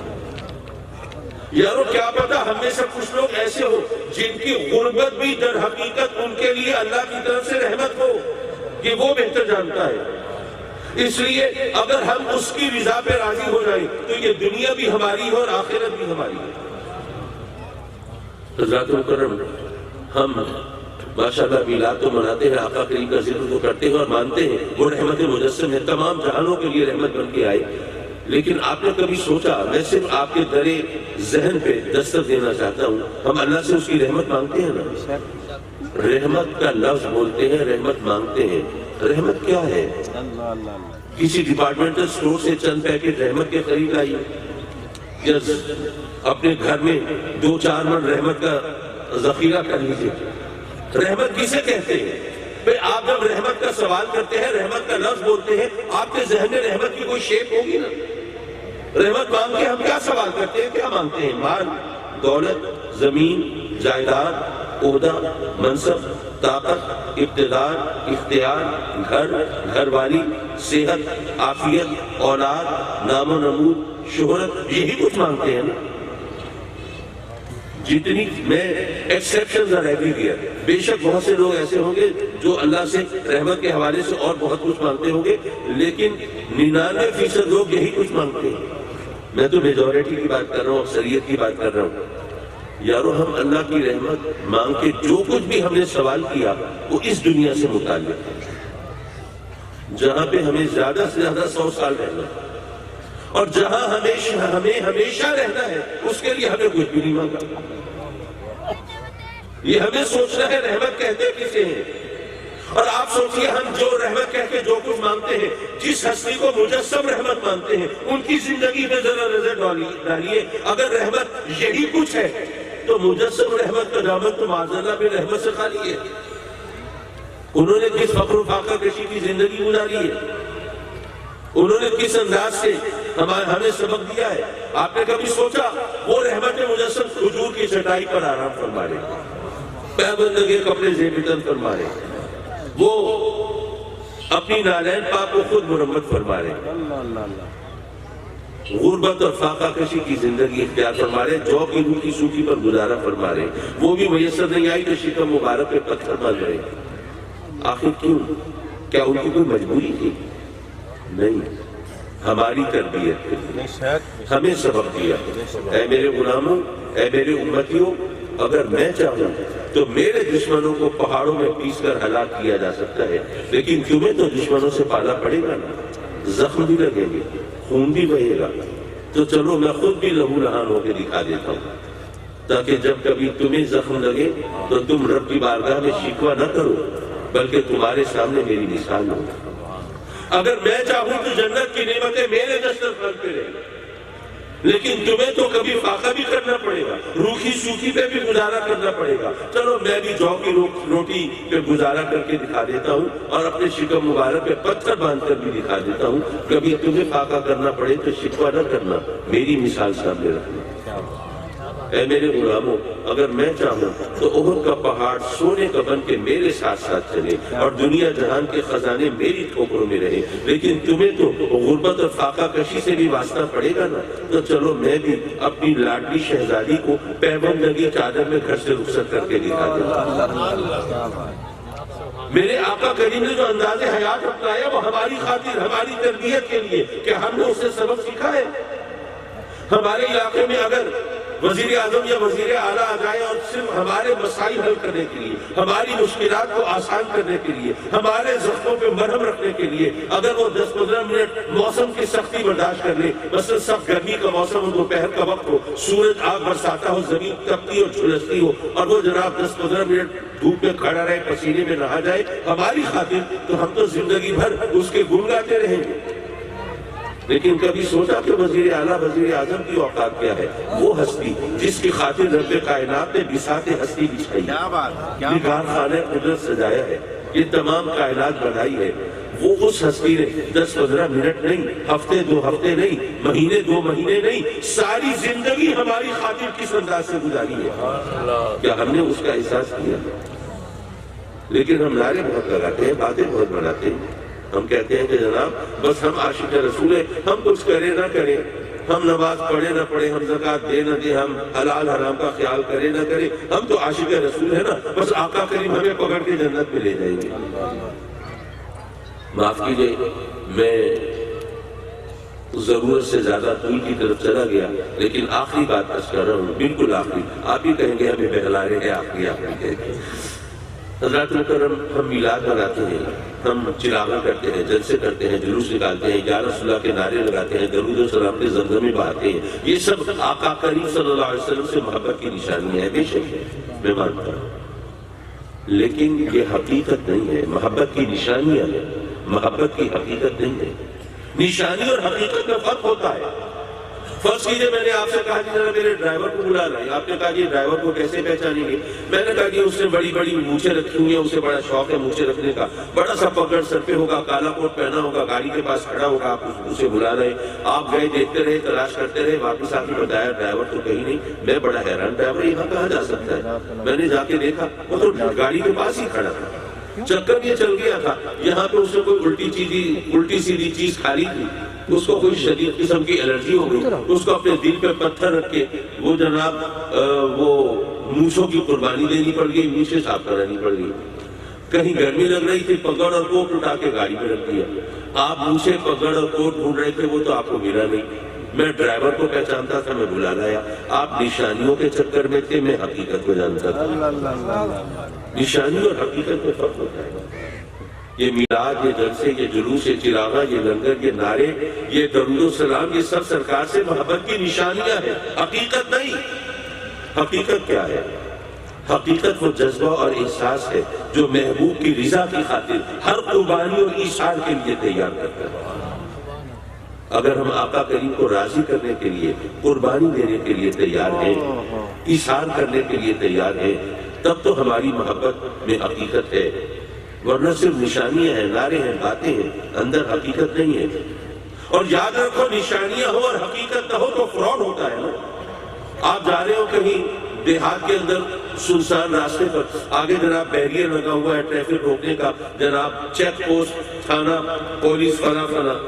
یارو کیا پتا ہم میں سے کچھ لوگ ایسے ہو جن کی غربت بھی در حقیقت ان کے لیے اللہ کی طرف سے رحمت ہو، کہ وہ بہتر جانتا ہے. اس لیے اگر ہم اس کی رضا پہ راضی ہو جائیں تو یہ دنیا بھی ہماری ہے اور آخرت بھی ہماری ہے. حضرات مکرم، ہم ماشاءاللہ میلاد تو مناتے ہیں، آقا کریم کا ذکر تو کرتے ہیں اور مانتے ہیں وہ رحمت مجسم ہے، تمام جہانوں کے لیے رحمت بن کے آئے. لیکن آپ نے کبھی سوچا، میں صرف آپ کے درے ذہن پہ دستک دینا چاہتا ہوں، ہم اللہ سے اس کی رحمت مانگتے ہیں نا؟ رحمت کا لفظ بولتے ہیں، رحمت مانگتے ہیں. رحمت کیا ہے؟ کسی ڈپارٹمنٹل سٹور سے چند پیکٹ رحمت کے خرید آئیے، یا اپنے گھر میں 2-4 من رحمت کا ذخیرہ کر لیجیے. رحمت کسے کہتے ہیں؟ بھئی آپ جب رحمت کا سوال کرتے ہیں، رحمت کا لفظ بولتے ہیں، آپ کے ذہن میں رحمت کی کوئی شیپ ہوگی نا؟ رحمت مانگ کے ہم کیا سوال کرتے ہیں، کیا مانگتے ہیں؟ مال، دولت، زمین، جائیداد، عہدہ، منصب، طاقت، اقتدار، اختیار، گھر والی، صحت، عافیت، اولاد، نام و نمود، شہرت، یہی کچھ مانگتے ہیں نا. جتنی میں ایکسیپشنز آر ایوریویئر، بے شک بہت سے لوگ ایسے ہوں گے جو اللہ سے رحمت کے حوالے سے اور بہت کچھ مانگتے ہوں گے، لیکن 99% لوگ یہی کچھ مانگتے ہیں. میں تو میجورٹی کی بات کر رہا ہوں، اکثریت کی بات کر رہا ہوں. یارو ہم اللہ کی رحمت مانگ کے جو کچھ بھی ہم نے سوال کیا وہ اس دنیا سے متعلق ہے، جہاں پہ ہمیں زیادہ سے زیادہ 100 سال رہنا ہے، اور جہاں ہمیں ہمیشہ رہنا ہے اس کے لیے ہمیں کچھ بھی نہیں مانگا. یہ ہمیں سوچنا ہے رحمت کہتے کسے ہیں. اور آپ سوچئے ہم جو رحمت کہہ کے جو کچھ مانگتے ہیں، جس ہستی کو مجسم رحمت مانتے ہیں، ان کی زندگی میں ذرا نظر ڈالیے. اگر رحمت یہی کچھ ہے تو مجسم رحمت کا دامن تو معاذاللہ بھی رحمت سے خالی ہے. انہوں نے کس فقر و فاقہ کشی کی زندگی گزاری ہے، انہوں نے کس انداز سے ہمیں سبق دیا ہے. آپ نے کبھی سوچا وہ رحمت مجسم کھجور کی چٹائی پر آرام فرما رہے، پیبندگے کپڑے زیب تن فرما رہے، وہ اپنی نالین پاک کو خود مرمت فرما رہے، غربت اور فاقہ کشی کی زندگی اختیار فرما رہے، جو کی روکی سوکھی پر گزارا فرما رہے. وہ بھی میسر نہیں آئی تو شکم مبارک پہ پتھر مار رہے. آخر کیوں؟ کیا ان کی کوئی مجبوری تھی؟ نہیں، ہماری تربیت کے لیے ہمیں سبق دیا. اے میرے غلاموں، اے میرے امتیوں، اگر میں چاہوں تو میرے دشمنوں کو پہاڑوں میں پیس کر ہلاک کیا جا سکتا ہے، لیکن تمہیں تو دشمنوں سے پالا پڑے گا نا، زخم بھی لگیں گے، خون بھی بہے گا. تو چلو میں خود بھی لہو لہان ہو کے دکھا دیتا ہوں، تاکہ جب کبھی تمہیں زخم لگے تو تم رب کی بارگاہ میں شکوہ نہ کرو، بلکہ تمہارے سامنے میری مثال ہو. اگر میں چاہوں تو جنت کی نعمتیں میرے دسترخوان پہ رہیں، لیکن تمہیں تو کبھی فاقہ بھی کرنا پڑے گا، روکھی سوکھی پہ بھی گزارا کرنا پڑے گا. چلو میں بھی جو کی روٹی پہ گزارا کر کے دکھا دیتا ہوں، اور اپنے شکم مبارک پہ پتھر باندھ کر بھی دکھا دیتا ہوں. کبھی تمہیں فاقہ کرنا پڑے تو شکوہ نہ کرنا، میری مثال سامنے رکھنا. اے میرے غلاموں، اگر میں چاہوں تو احد کا پہاڑ سونے کا بن کے میرے ساتھ ساتھ چلے اور دنیا جہان کے خزانے میری ٹھوکروں میں رہے، لیکن تمہیں تو غربت اور فاقہ کشی سے بھی واسطہ پڑے گا نا. تو چلو میں بھی اپنی لاڈلی شہزادی کو پیبندگی چادر میں گھر سے رخصت کر کے دکھا دوں. میرے آقا کریم نے جو انداز حیات اپنایا وہ ہماری خاطر، ہماری تربیت کے لیے، کہ ہم نے اس سے سبق سیکھا ہے. ہمارے علاقے میں اگر وزیر اعظم یا وزیر اعلیٰ آ جائے اور صرف ہمارے مسائل حل کرنے کے لیے، ہماری مشکلات کو آسان کرنے کے لیے، ہمارے زخموں پہ مرہم رکھنے کے لیے اگر وہ 10-15 منٹ موسم کی سختی برداشت کر لے، مثلا سخت گرمی کا موسم ہو، دوپہر کا وقت ہو، سورج آگ برساتا ہو، زمین تپتی اور جھلستی ہو، اور وہ جناب 10-15 منٹ دھوپ میں کھڑا رہے، پسینے میں نہا جائے ہماری خاطر، تو ہم تو زندگی بھر اس کے گن گاتے رہیں گے. لیکن کبھی سوچا کہ وزیر اعلیٰ وزیر اعظم کی اوقات کیا ہے؟ وہ ہستی جس کی خاطر رب کائنات نے بساط ہستی بچھائی، نگار خانہ قدرت سجایا ہے، یہ تمام کائنات بنائی ہے، وہ اس ہستی نے 10-15 منٹ نہیں، ہفتے 2 ہفتے نہیں، مہینے 2 مہینے نہیں، ساری زندگی ہماری خاطر کس انداز سے گزاری ہے. کیا ہم نے اس کا احساس کیا؟ لیکن ہم نعرے بہت لگاتے ہیں، باتیں بہت بناتے ہیں. ہم کہتے ہیں کہ جناب بس ہم عاشق رسول ہیں، ہم کچھ کریں نہ کریں، ہم نماز پڑھے نہ پڑھیں، ہم زکوٰۃ دے نہ دیں، ہم حلال حرام کا خیال کریں نہ کریں، ہم تو عاشق رسول ہیں نا، بس آقا کریم ہمیں پکڑ کے جنت میں لے جائیں گے. معاف کیجئے، میں ضرورت سے زیادہ طول کی طرف چلا گیا، لیکن آخری بات عرض کر رہا ہوں، بالکل آخری. آپ ہی کہیں گے ہمیں بہلا رہے ہیں، آخری کہیں گے. حضرات مکرم، ہم میلاد مناتے ہیں، ہم چراغاں کرتے ہیں، جلسے کرتے ہیں، جلوس نکالتے ہیں، یا رسول اللہ کے نعرے لگاتے ہیں، درود و سلام کے زمزمے بہاتے ہیں. یہ سب آقا کریم صلی اللہ علیہ وسلم سے محبت کی نشانی ہے، بے شک میں مانتا ہوں، لیکن یہ حقیقت نہیں ہے. محبت کی نشانیاں ہیں، محبت کی حقیقت نہیں ہے. نشانی اور حقیقت میں فرق ہوتا ہے. فرض کیجئے میں نے آپ سے کہا کہ ذرا میرے ڈرائیور کو بلا لائیں، آپ نے کہا کہ ڈرائیور کو کیسے پہچانیں گے؟ میں نے کہا کہ اس نے بڑی بڑی مونچھیں رکھی ہوئی ہیں، اسے بڑا شوق ہے مونچھیں رکھنے کا، بڑا سا پگڑ سر پہ ہوگا، کالا کوٹ پہنا ہوگا، گاڑی کے پاس کھڑا ہوگا، آپ اسے بلا رہے ہیں، آپ گئے دیکھتے رہے، تلاش کرتے رہے، واپس آپ نے بتایا ڈرائیور تو کہیں نہیں۔ میں بڑا حیران، ڈرائیور یہاں کہاں جا سکتا ہے؟ میں نے جا کے دیکھا وہ تو گاڑی کے پاس ہی کھڑا تھا، چکر یہ چل گیا تھا یہاں پہ اس نے کوئی الٹی سیدھی چیز کھا لی تھی، اس کو کوئی شدید قسم کی الرجی ہو گئی، اس کو اپنے دل پہ پتھر رکھ کے وہ جناب وہ موچھوں کی قربانی دینی پڑ گئی، موچھیں صاف کرانی پڑ گئی۔ کہیں گرمی لگ رہی تھی، پگڑ اور کوٹ اٹھا کے گاڑی میں رکھ دیا، آپ موچھیں پگڑ اور کوٹ ڈھونڈ رہے تھے، وہ تو آپ کو ملا نہیں۔ میں ڈرائیور کو پہچانتا تھا، میں بلا لایا، آپ نشانیوں کے چکر میں تھے، میں حقیقت کو جانتا تھا۔ نشانی اور حقیقت میں فرق ہوتا ہے۔ یہ میلاد، یہ جلسے، یہ جلوس، یہ چراغاں، یہ لنگر، یہ نعرے، یہ درود و سلام، یہ سب سرکار سے محبت کی نشانیاں ہیں، حقیقت نہیں۔ حقیقت کیا ہے؟ حقیقت وہ جذبہ اور احساس ہے جو محبوب کی رضا کی خاطر ہر قربانی اور ایثار کے لیے تیار کرتا ہے۔ اگر ہم آقا کریم کو راضی کرنے کے لیے، قربانی دینے کے لیے تیار ہیں، ایثار کرنے کے لیے تیار ہیں، تب تو ہماری محبت میں حقیقت ہے، ورنہ صرف نشانیاں ہیں، نعرے ہیں، باتیں ہیں، اندر حقیقت نہیں ہے۔ اور یاد رکھو، نشانیاں ہو اور حقیقت نہ ہو تو فراڈ ہوتا ہے نا۔ آپ جا رہے ہو کہیں دیہات کے اندر سنسان راستے پر، آگے جناب بیریئر لگا ہوا ہے ٹریفک روکنے کا، جناب چیک پوسٹ، تھانہ، پولیس، فلاں فلاں،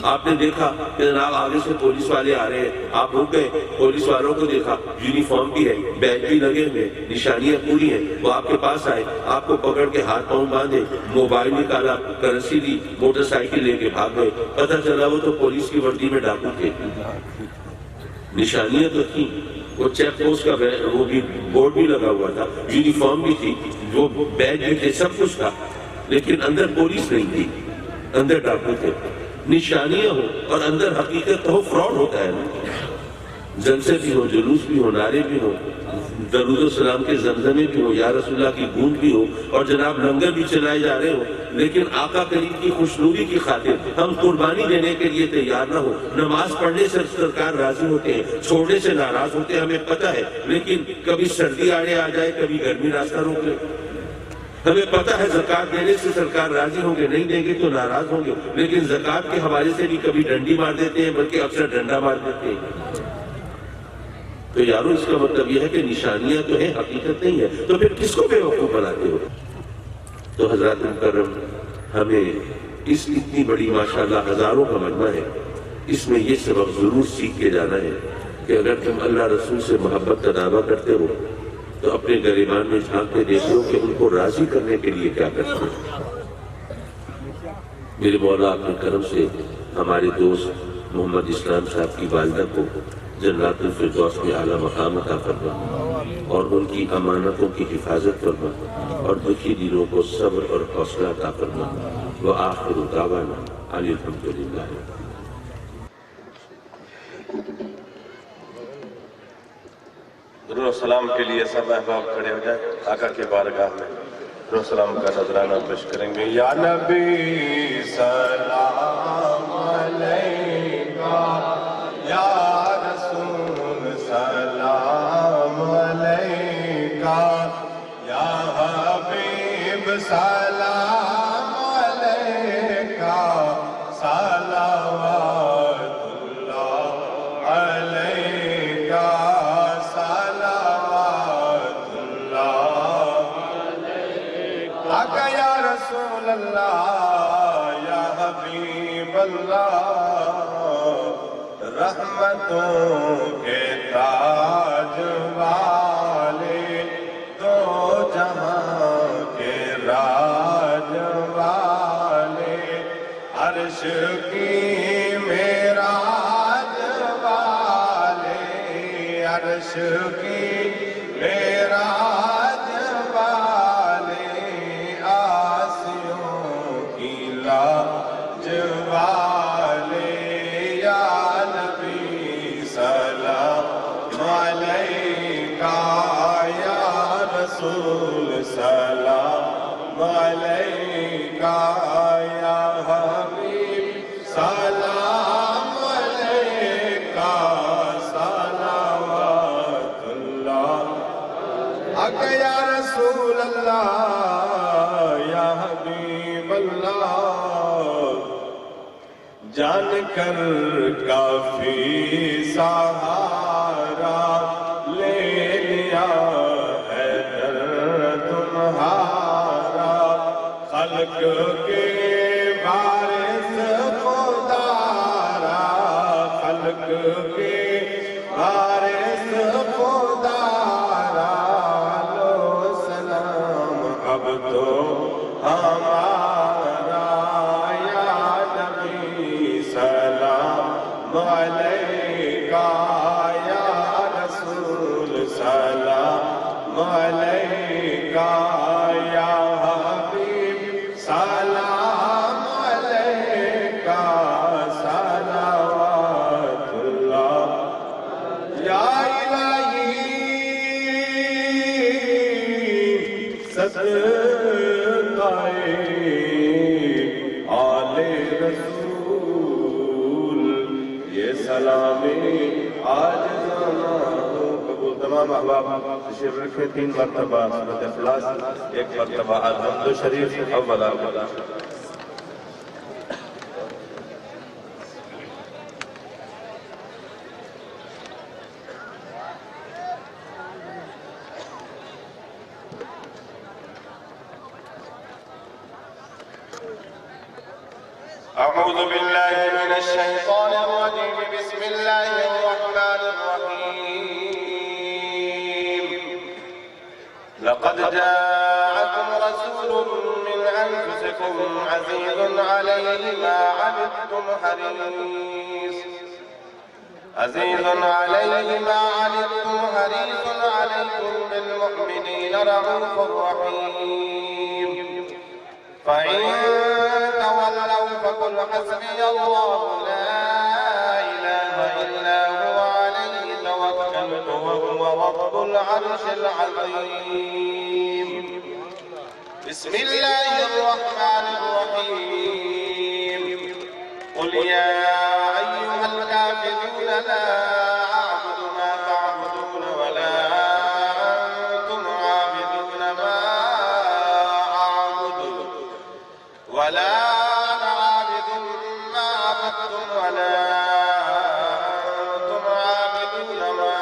آپ نے دیکھا کہ جناب آگے سے پولیس والے آ رہے ہیں، آپ رک گئے، پولیس والوں کو دیکھا، یونیفارم بھی ہے، بیج بھی لگے ہوئے، نشانیاں پوری ہیں، وہ آپ کے پاس آئے، آپ کو پکڑ کے ہاتھ پاؤں باندھے، موبائل نکالا، کرنسی لی، موٹر سائیکل لے کے بھاگ گئے، پتہ چلا وہ تو پولیس کی وردی میں ڈاکو تھے۔ نشانیاں تو تھیں، وہ چیک پوسٹ کا وہ بھی بورڈ بھی لگا ہوا تھا، یونیفارم بھی تھی، وہ بیج بھی تھے، سب کچھ تھا، لیکن اندر پولیس نہیں تھی، اندر ڈاکو تھے۔ نشانیاں ہو اور اندر حقیقت ہو، فراڈ ہوتا ہے نا۔ جلسے بھی ہو، جلوس بھی ہو، نعرے بھی ہو، درود و سلام کے زمزمے بھی ہو، یا رسول اللہ کی گونج بھی ہو، اور جناب لنگر بھی چلائے جا رہے ہو، لیکن آقا کریم کی خوشنودی کی خاطر ہم قربانی دینے کے لیے تیار نہ ہو۔ نماز پڑھنے سے سرکار راضی ہوتے ہیں، چھوڑنے سے ناراض ہوتے ہیں، ہمیں پتہ ہے، لیکن کبھی سردی آڑے آ جائے، کبھی گرمی راستہ روک لے۔ ہمیں پتہ ہے زکوٰۃ دینے سے سرکار راضی ہوں گے، نہیں دیں گے تو ناراض ہوں گے، لیکن زکوٰۃ کے حوالے سے بھی کبھی ڈنڈی مار دیتے ہیں، بلکہ اکثر ڈنڈا مار دیتے ہیں۔ تو یارو اس کا مطلب یہ ہے کہ نشانیاں تو ہیں، حقیقت نہیں ہے، تو پھر کس کو بے وقوف بناتے ہو؟ تو حضرات مکرم، ہمیں اس اتنی بڑی ماشاءاللہ ہزاروں کا مجمع ہے، اس میں یہ سبق ضرور سیکھ کے جانا ہے کہ اگر تم اللہ رسول سے محبت کا دعویٰ کرتے ہو تو اپنے گریبان میں جھانک کے دیکھو کہ ان کو راضی کرنے کے لیے کیا کرتے ہیں۔ میرے مولا اپنے کرم سے ہمارے دوست محمد اسلام صاحب کی والدہ کو جنات الفردوس میں اعلیٰ مقام عطا فرما، اور ان کی امانتوں کی حفاظت فرما، اور دکھی دلوں کو صبر اور حوصلہ عطا فرما۔ وآخر دعوانا ان الحمدللہ۔
درود و سلام کے لیے سب احباب کھڑے ہو جائیں، آقا کی بارگاہ میں درود و سلام کا نذرانہ پیش کریں گے۔ یا نبی سلام علیکہ، یا رسول سلام علیکہ، یا حبیب سلام علیکہ، صلوات اللہ علیکہ، آقا یا رسول اللہ، یا حبیب اللہ، رحمتوں کے تاج والے، دو جہاں کے راج والے، عرش کی معراج والے، عرش کی معراج والے، آسیوں کی لاج والے، یا نبی سلام علیکہ، یا رسول سلام علیکہ، یا حبیب سلام علیکہ، حق یا رسول اللہ یا حبیب اللہ جان کر کافی سہارا لے لیا ہے در تمہارا خلق کے وارث خدارا خلق کے وارث خدارا لو سلام اب تو ہمارا یا نبی سلام علیکہ یا رسول سلام علیکہ یا حبیب سلام علیکہ صلوات اللہ یا الہی صدقائے آل رسول یہ سلامی عاجزانہ قبول تمام احباب تشریف رکھے 3 مرتبہ سورۃ اخلاص 1 مرتبہ الحمد شریف اولا أعوذ بالله من الشيطان الرجيم بسم الله الرحمن الرحيم لقد جاءكم رسول من أنفسكم عزيز عليه ما عنتم حريص عليكم بالمؤمنين رؤوف رحيم فإن تولوا فقل حسبي الله لا إله إلا هو عليه توكلت وهو رب العرش العظيم بسم الله الرحمن الرحيم قل يا أيها الكافرون لا أعبد ما تعبدون ولا أنتم عابدون ما أعبد ولا أنا عابد ما عبدتم ولا أنتم عابدون ما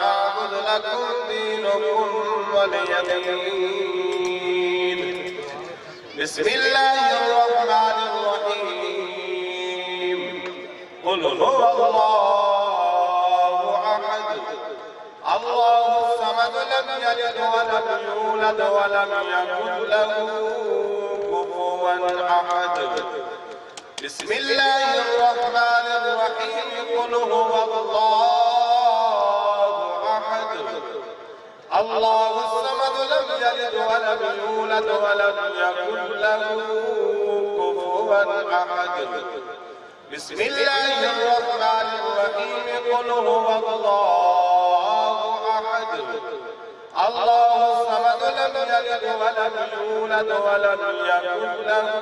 أعبد لكم دينكم ولي دين بسم الله الرحمن الرحيم قل هو الله أحد الله الصمد لم يلد ولم يولد ولم يكن له كفوا أحد بسم الله الرحمن الرحيم قل هو الله أحد الله الصمد لم يلد ولم يولد ولم يكن له كفوا أحد بسم الله الرحمن الرحيم قل هو الله أحد الله الصمد لم يلد ولم يولد ولم يكن له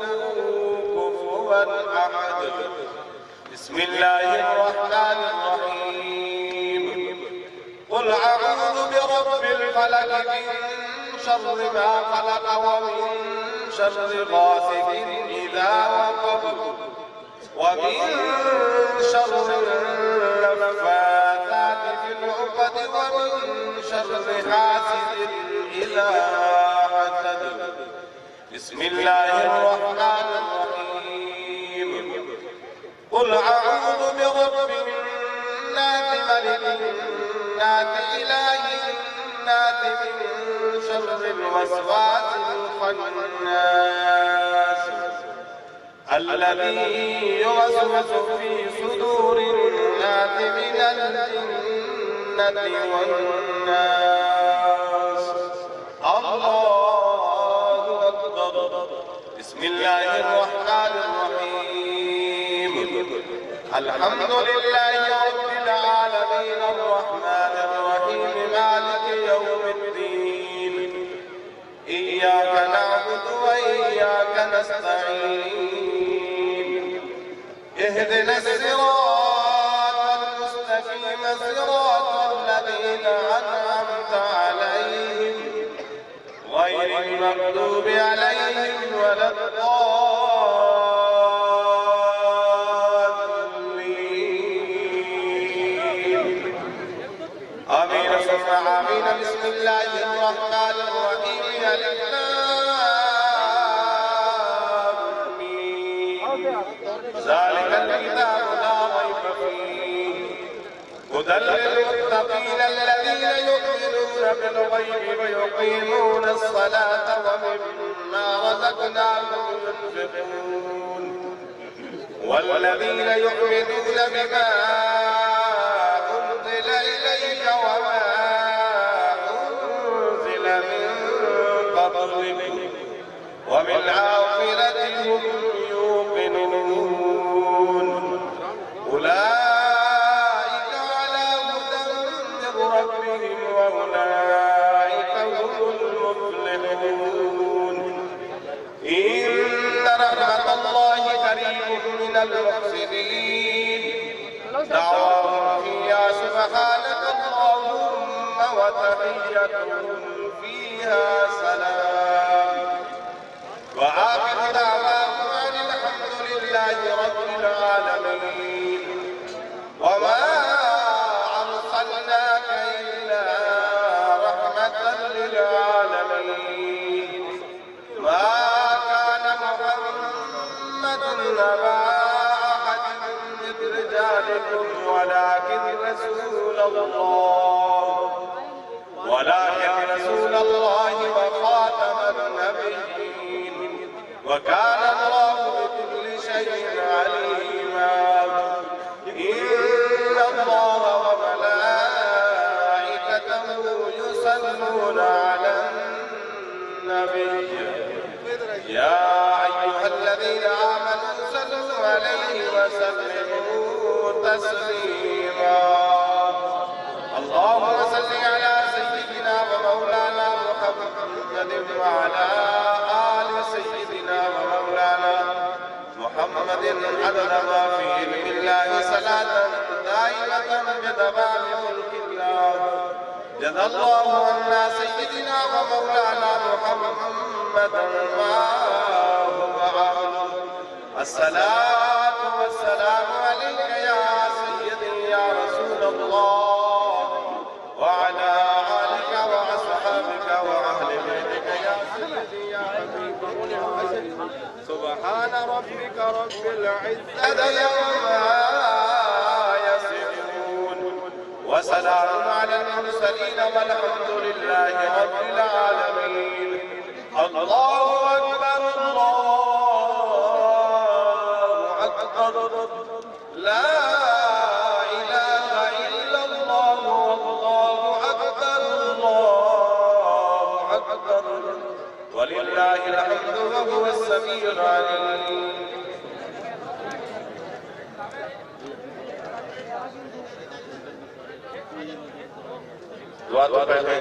كفوا أحد بسم الله الرحمن الرحيم قل أعوذ برب الفلق من شر ما خلق ومن شر غاسق إذا وقب ومن شر النفاثات في العقد ومن شر حاسد إذا حسد بسم الله الرحمن الرحيم قل أعوذ برب الناس ملك الناس إله الناس من شر الوسواس الخناس الذي يوسوس في صدور الناس من الجنة والناس الله أكبر بسم الله الرحمن الرحيم الحمد لله رب العالمين الرحمن الرحيم مالك يوم الدين إياك نعبد وإياك نستعين اهدنا الصراط المستقيم صراط الذين أنعمت عليهم المغضوب عليهم ولا الضالين آمين ثم آمين بسم الله الرحمن الرحيم ألف لام ميم ذلك الكتاب لا ريب فيه هدى للمتقين الذين يؤمنون بالغيب ويقيمون الصلاة ومما رزقناهم ينفقون والذين يؤمنون بما أنزل إليك وما أنزل من قبلك وبالآخرة هم يوقنون أولئك على هدى من ربهم وأولئك هم المفلحون إن رحمة الله قريب من المحسنين دعواهم فيها سبحانك اللهم وتحيتهم فيها سلام وآخر دعواهم أن الحمد لله رب العالمين وما أرسلناك إلا رحمة للعالمين ما كان محمد أبا أحد من رجالكم ولكن رسول الله وخاتم النبيين وكان الله بكل شيء عليما إن الله وملائكته يصلون على النبي يا أيها الذين آمنوا صلوا عليه وسلموا تسليما اللهم صل على سيدنا ومولانا محمد وعلى آل سيدنا ومولانا محمد عدد ما في علم الله صلاة دائمة بدوام ملك الله جزا الله عنا سيدنا ومولانا محمد ما هو أهله الصلاة والسلام عليك يا سيدي يا رسول الله وعلى آلك وأصحابك وأهل بيتك يا سيدي يا حبيب الله سبحان ربك رب العزة عما يصفون وسلام على المرسلين والحمد لله رب العالمين الله أكبر الله أكبر لا إله إلا الله والله أكبر الله أكبر ولله الحمد وهو السميع العليم دعا تو پہلے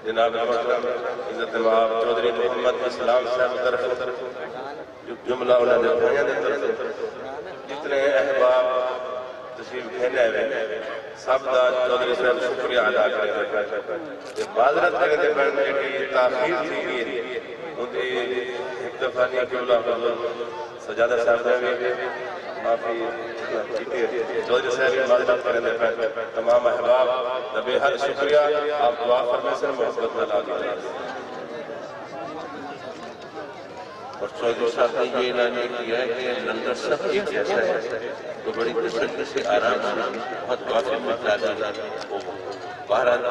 جناب عزت مآب چودھری محمد اسلام صاحب طرف جملہ انہوں نے بھائیاں دے طرف جتنے احباب تشریف بھیجے ہوئے سب دا چودھری صاحب شکریہ ادا کریں معذرت کریں دے بڑھنے کی تاخیر تھی گئی ان کی ایک دفعہ نہیں کہ اللہ حضور سجادہ صاحب دے معافی چودھری صاحب معذرت کریں دے تمام احباب نبی حد شکریہ آپ دعا فرمائے سے محبت میں لا دیجئے
اور چودھری صاحب نے یہ اعلان کیا ہے کہ لندن سب ایک جیسا ہے تو بڑی تسلی سے آرام سے بہت واقع میں ڈالا بہرحال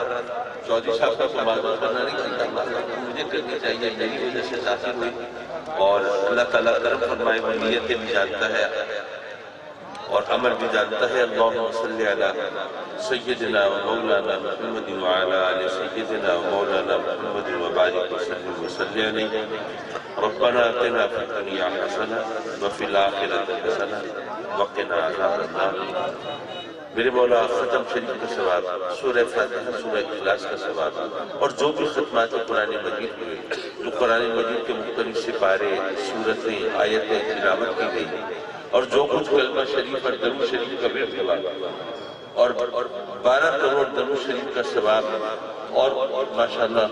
چودھری صاحب کا معلومات کرنا نہیں کہ مجھے کرنی چاہیے میری وجہ سے تاثیر ہوئی اور اللہ تعالیٰ کرم فرمائے وہ نیتیں بھی جانتا ہے اور عمل بھی جانتا ہے اللہم صلی علی سیدنا و مولانا محمد وعلا علی سیدنا و مولانا محمد وبارک وسلم وسلم علیہ ربنا آتنا فی الدنیا حسنہ وفی الآخرۃ حسنہ وقنا عذاب النار میرے مولا ختم شریف کا ثواب سورہ فاتحہ سورہ اخلاص کا ثواب اور جو بھی ختمات قرآن مجید ہوئے جو قرآن مجید کے مختلف سپارے سورتیں آیتیں تلاوت کی گئی اور جو کچھ کلمہ شریف اور درود شریف کا بھی ہوا اور 12 کروڑ درود شریف کا ثواب اور ماشاءاللہ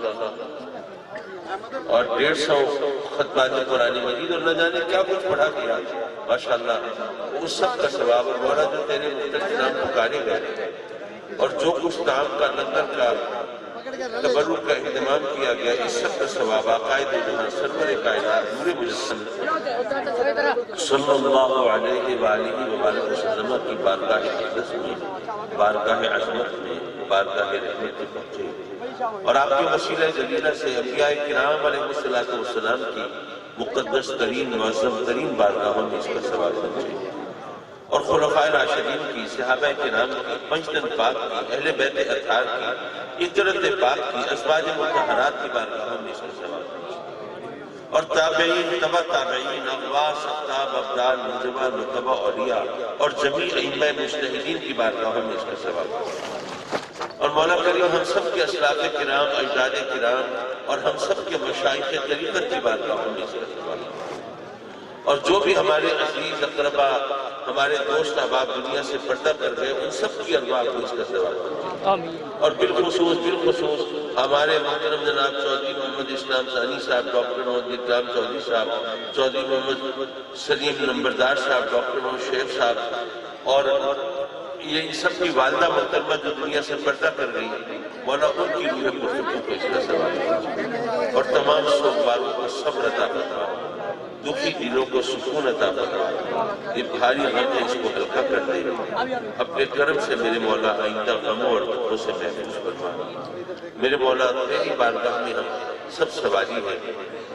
اور 150 ختمات قرآن مجید اور نہ جانے کیا کچھ پڑھا کیا ماشاءاللہ، اس سب کا ثواب اور مولا جو تیرے مختلف نام پکارے گئے اور جو کچھ نام کا لنگر کا تبرک کا اہتمام کیا گیا، اس سب کا ثواب عقائد جہاں سرور کائنات نور مجسم صلی اللہ علیہ وآلہ وسلم کی بارگاہ اقدس میں، بارگاہ عظمت میں، بارگاہ رحمت میں پہنچے اور آپ کے وسیلہ جلیلہ سے انبیاء کرام علیہ السلام کی مقدس ترین معظم ترین بارگاہوں میں اس کا ثواب پہنچے اور خلفائے راشدین کی، صحابہ کرام کی، پنجتن پاک کی، اہل بیت اطہار کی، اطرت پاک کی، ازواج مطہرات کی بارگاہوں میں اس کا ثواب پہنچے اور تابعین، تبع تابعین، اغواث، اقطاب، ابدال، منجبہ، نقبہ، اولیاء اور جمیع ائمہ مجتہدین کی بارگاہوں میں اس کا ثواب پہنچے اور مولا کریم ہم سب کے اسلاف کرام، اجداد کرام اور ہم سب کے مشائخ طریقت کی بارگاہوں میں اس کا ثواب پہنچے اور جو بھی ہمارے عزیز اقربا، ہمارے دوست احباب دنیا سے پردہ کر گئے، ان سب کی ارواح کو اس کا ثواب پہنچے اور بالخصوص ہمارے محترم جناب چودھری محمد اسلام ثانی صاحب، ڈاکٹر محمد اکرام چودھری صاحب، چودھری محمد سلیم نمبردار صاحب، ڈاکٹر محمد شیخ صاحب اور یہ ان سب کی والدہ محترمہ جو دنیا سے پردہ کر گئی، مولا ان کی روح پرسکون کو اس کا ثواب پہنچے اور تمام سوگواروں کو صبر عطا فرما، دکھی دلوں کو سکون عطا فرما، یہ بھاری غم ہے اس کو ہلکا کر دے، اپنے کرم سے میرے مولا آئندہ غموں اور دکھوں سے محفوظ فرما۔ میرے مولا تیری بارگاہ میں ہم سب سوالی ہیں،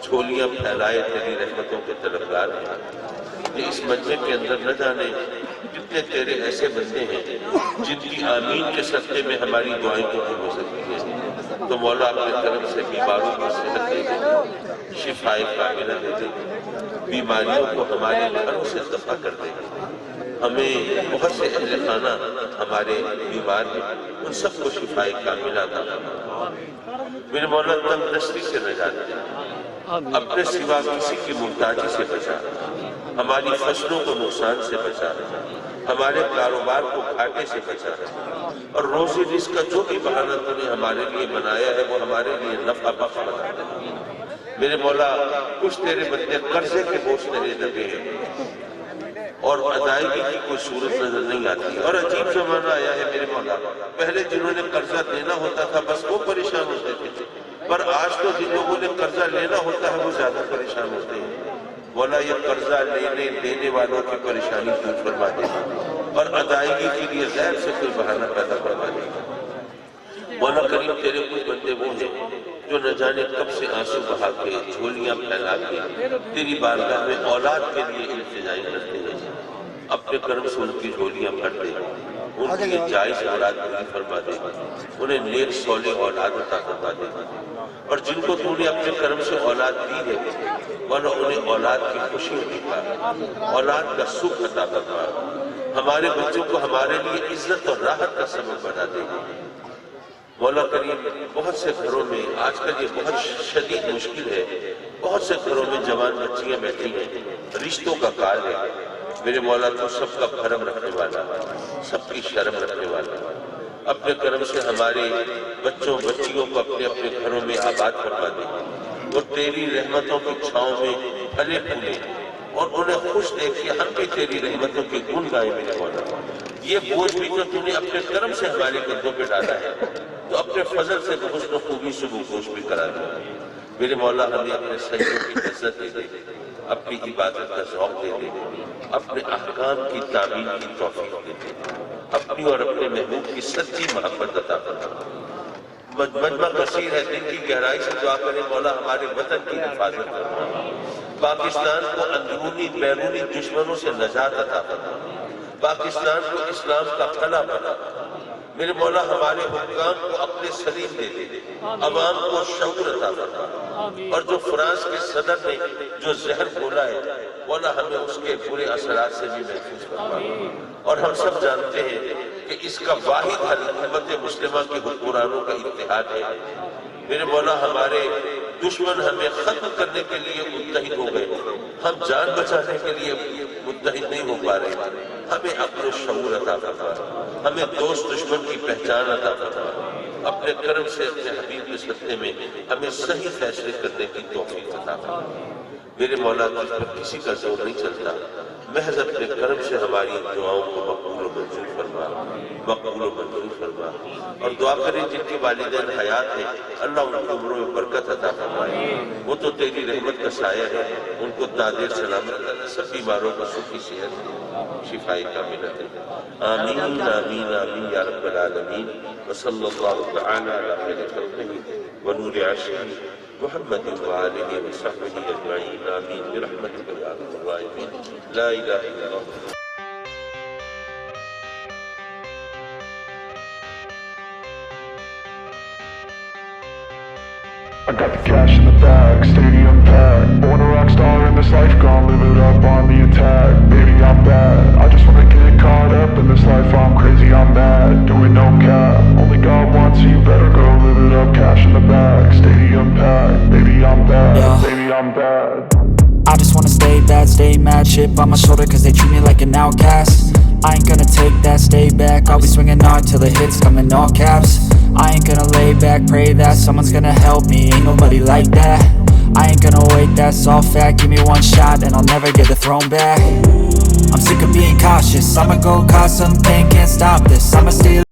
جھولیاں پھیلائے تیری رحمتوں کے طلبگار ہیں، یہ اس مجمع کے اندر نہ جانے کتنے تیرے ایسے بندے ہیں جن کی آمین کے صدقے میں ہماری دعائیں قبول ہو سکتی ہیں، تو مولا اپنے کرم سے بیماروں کو صحت دے دے، شفائے کاملہ دے دے، بیماریوں کو ہمارے گھروں سے دفع کر دے، ہمیں بہت سے اہل خانہ ہمارے بیمار ہیں، ان سب کو شفائے کاملہ عطا فرما۔ میرے مولا تندرستی سے نجات دے، اپنے سوا کسی کی محتاجی سے بچا، ہماری فصلوں کو نقصان سے بچا، ہمارے کاروبار کو گھاٹے سے بچا اور روزی رزق کا جو بھی بہانہ تو نے ہمارے لیے بنایا ہے وہ ہمارے لیے نفع بخش بنا دے۔ میرے مولا کچھ تیرے بندے قرضے کے بوجھ تیرے دبے ہیں اور ادائیگی کی کوئی صورت نظر نہیں آتی اور عجیب زمانہ آیا ہے میرے مولا، پہلے جنہوں نے قرضہ دینا ہوتا تھا بس وہ پریشان ہوتے تھے، پر آج تو جن لوگوں نے قرضہ لینا ہوتا ہے وہ زیادہ پریشان ہوتے ہیں۔ مولا یہ قرضہ لینے دینے والوں کی پریشانی دور فرما دے اور ادائیگی کے لیے غیر سے کوئی بہانہ پیدا فرما دے۔ مولا کریم تیرے کچھ بندے وہ ہیں جو نہ جانے کب سے آنسو بہا کے، جھولیاں پھیلا کے تیری بارگاہ میں اولاد کے لیے التجائی کرتے ہیں، اپنے کرم سے ان کی جھولیاں بھر دے، ان کی جائز اولاد پوری فرما دے، انہیں نیک صالح اولاد عطا فرما دے اور جن کو تو نے اپنے کرم سے اولاد دی ہے مولا انہیں اولاد کی خوشی دکھا، اولاد کا سکھ عطا فرما، ہمارے بچوں کو ہمارے لیے عزت اور راحت کا سبب بنا دے۔ مولا کریم بہت سے گھروں میں آج کل یہ بہت شدید مشکل ہے، بہت سے گھروں میں جوان بچیاں بیٹھی ہیں، رشتوں کا کال ہے، میرے مولا تو سب کا بھرم رکھنے والا، سب کی شرم رکھنے والا، اپنے کرم سے ہمارے بچوں بچیوں کو اپنے اپنے گھروں میں آباد فرما دے اور تیری رحمتوں کی چھاؤں میں پھلے پھولے اور انہیں خوش دیکھیے، ہم بھی تیری رحمتوں کی گن گائیں میرے مولا۔ یہ بوجھ بھی تو نے اپنے کرم سے ہمارے کندھوں پہ ڈالا ہے تو اپنے فضل سے حسن و خوبی سے وہ گوش بھی کرا دے۔ میرے مولا ہمیں اپنے سجدوں کی عزت دے دے، اپنی عبادت کا ذوق دے دے، اپنے احکام کی تعمیل کی توفیق دے دے، اپنی اور اپنے محبوب کی سچی محبت عطا فرما۔ مجمع کثیر ہے، دل کی گہرائی سے دعا کریں مولا ہمارے وطن کی حفاظت فرما، پاکستان کو اندرونی بیرونی دشمنوں سے نجات عطا فرما، پاکستان کو اسلام کا قلعہ بنا، میرے مولا ہمارے حکام کو اپنے سلیم دے دے، عوام کو شعور عطا فرما اور جو فرانس کے صدر نے جو زہر بولا ہے مولا ہمیں اس کے برے اثرات سے بھی محفوظ فرما اور ہم سب جانتے ہیں کہ اس کا واحد حل امت مسلمہ کے حکمرانوں کا اتحاد ہے۔ میرے مولا ہمارے دشمن ہمیں ختم کرنے کے لیے متحد ہو گئے، ہم جان بچانے کے لیے متحد نہیں ہو پا رہے، ہمیں عقل و شعور عطا فرما، ہمیں دوست دشمن کی پہچان عطا فرما،
اپنے کرم سے اپنے حبیب کے صدقے میں ہمیں صحیح فیصلے کرنے کی توفیق عطا فرما۔ میرے مولا تجھ پر کسی کا زور نہیں چلتا، محض اپنے کرم سے ہماری دعاؤں کو مقبول و منظور فرما، مقبول و منظور فرما۔ اور دعا کریں جن کے والدین حیات ہیں اللہ ان کو عمروں میں برکت عطا فرمائے، وہ تو تیری رحمت کا سایہ ہے، ان کو دادر سلامت، سب بیماروں کو سکھی صحت دے، شفاء کاملہ دے۔ آمین آمین آمین یا رب العالمین۔ وصلی اللہ تعالی علی خیر خلقہ ونور عرشہ محمد وآلہ وصحبہ اجمعین آمین برحمتک یا ارحم الراحمین لا الہ الا اللہ۔
I got the cash in the bag, stadium packed. Born a rock star in this life, gon' live it up on the attack. Baby, I'm bad, I just wanna get caught up in this life. I'm crazy, I'm mad, doing no cap. Only God wants, so you better go live it up. Cash in the bag, stadium packed. Baby, I'm bad, baby, I'm bad.
I just wanna stay bad, stay mad. Chip on my shoulder cause they treat me like an outcast. I ain't gonna take that, stay back. I'll be swinging hard till the hits come in all caps. I ain't gonna lay back, pray that someone's gonna help me. Ain't nobody like that. I ain't gonna wait, that's all fact. Give me one shot and I'll never get the throne back. I'm sick of being cautious, I'ma go cause some pain, can't stop this. I'ma steal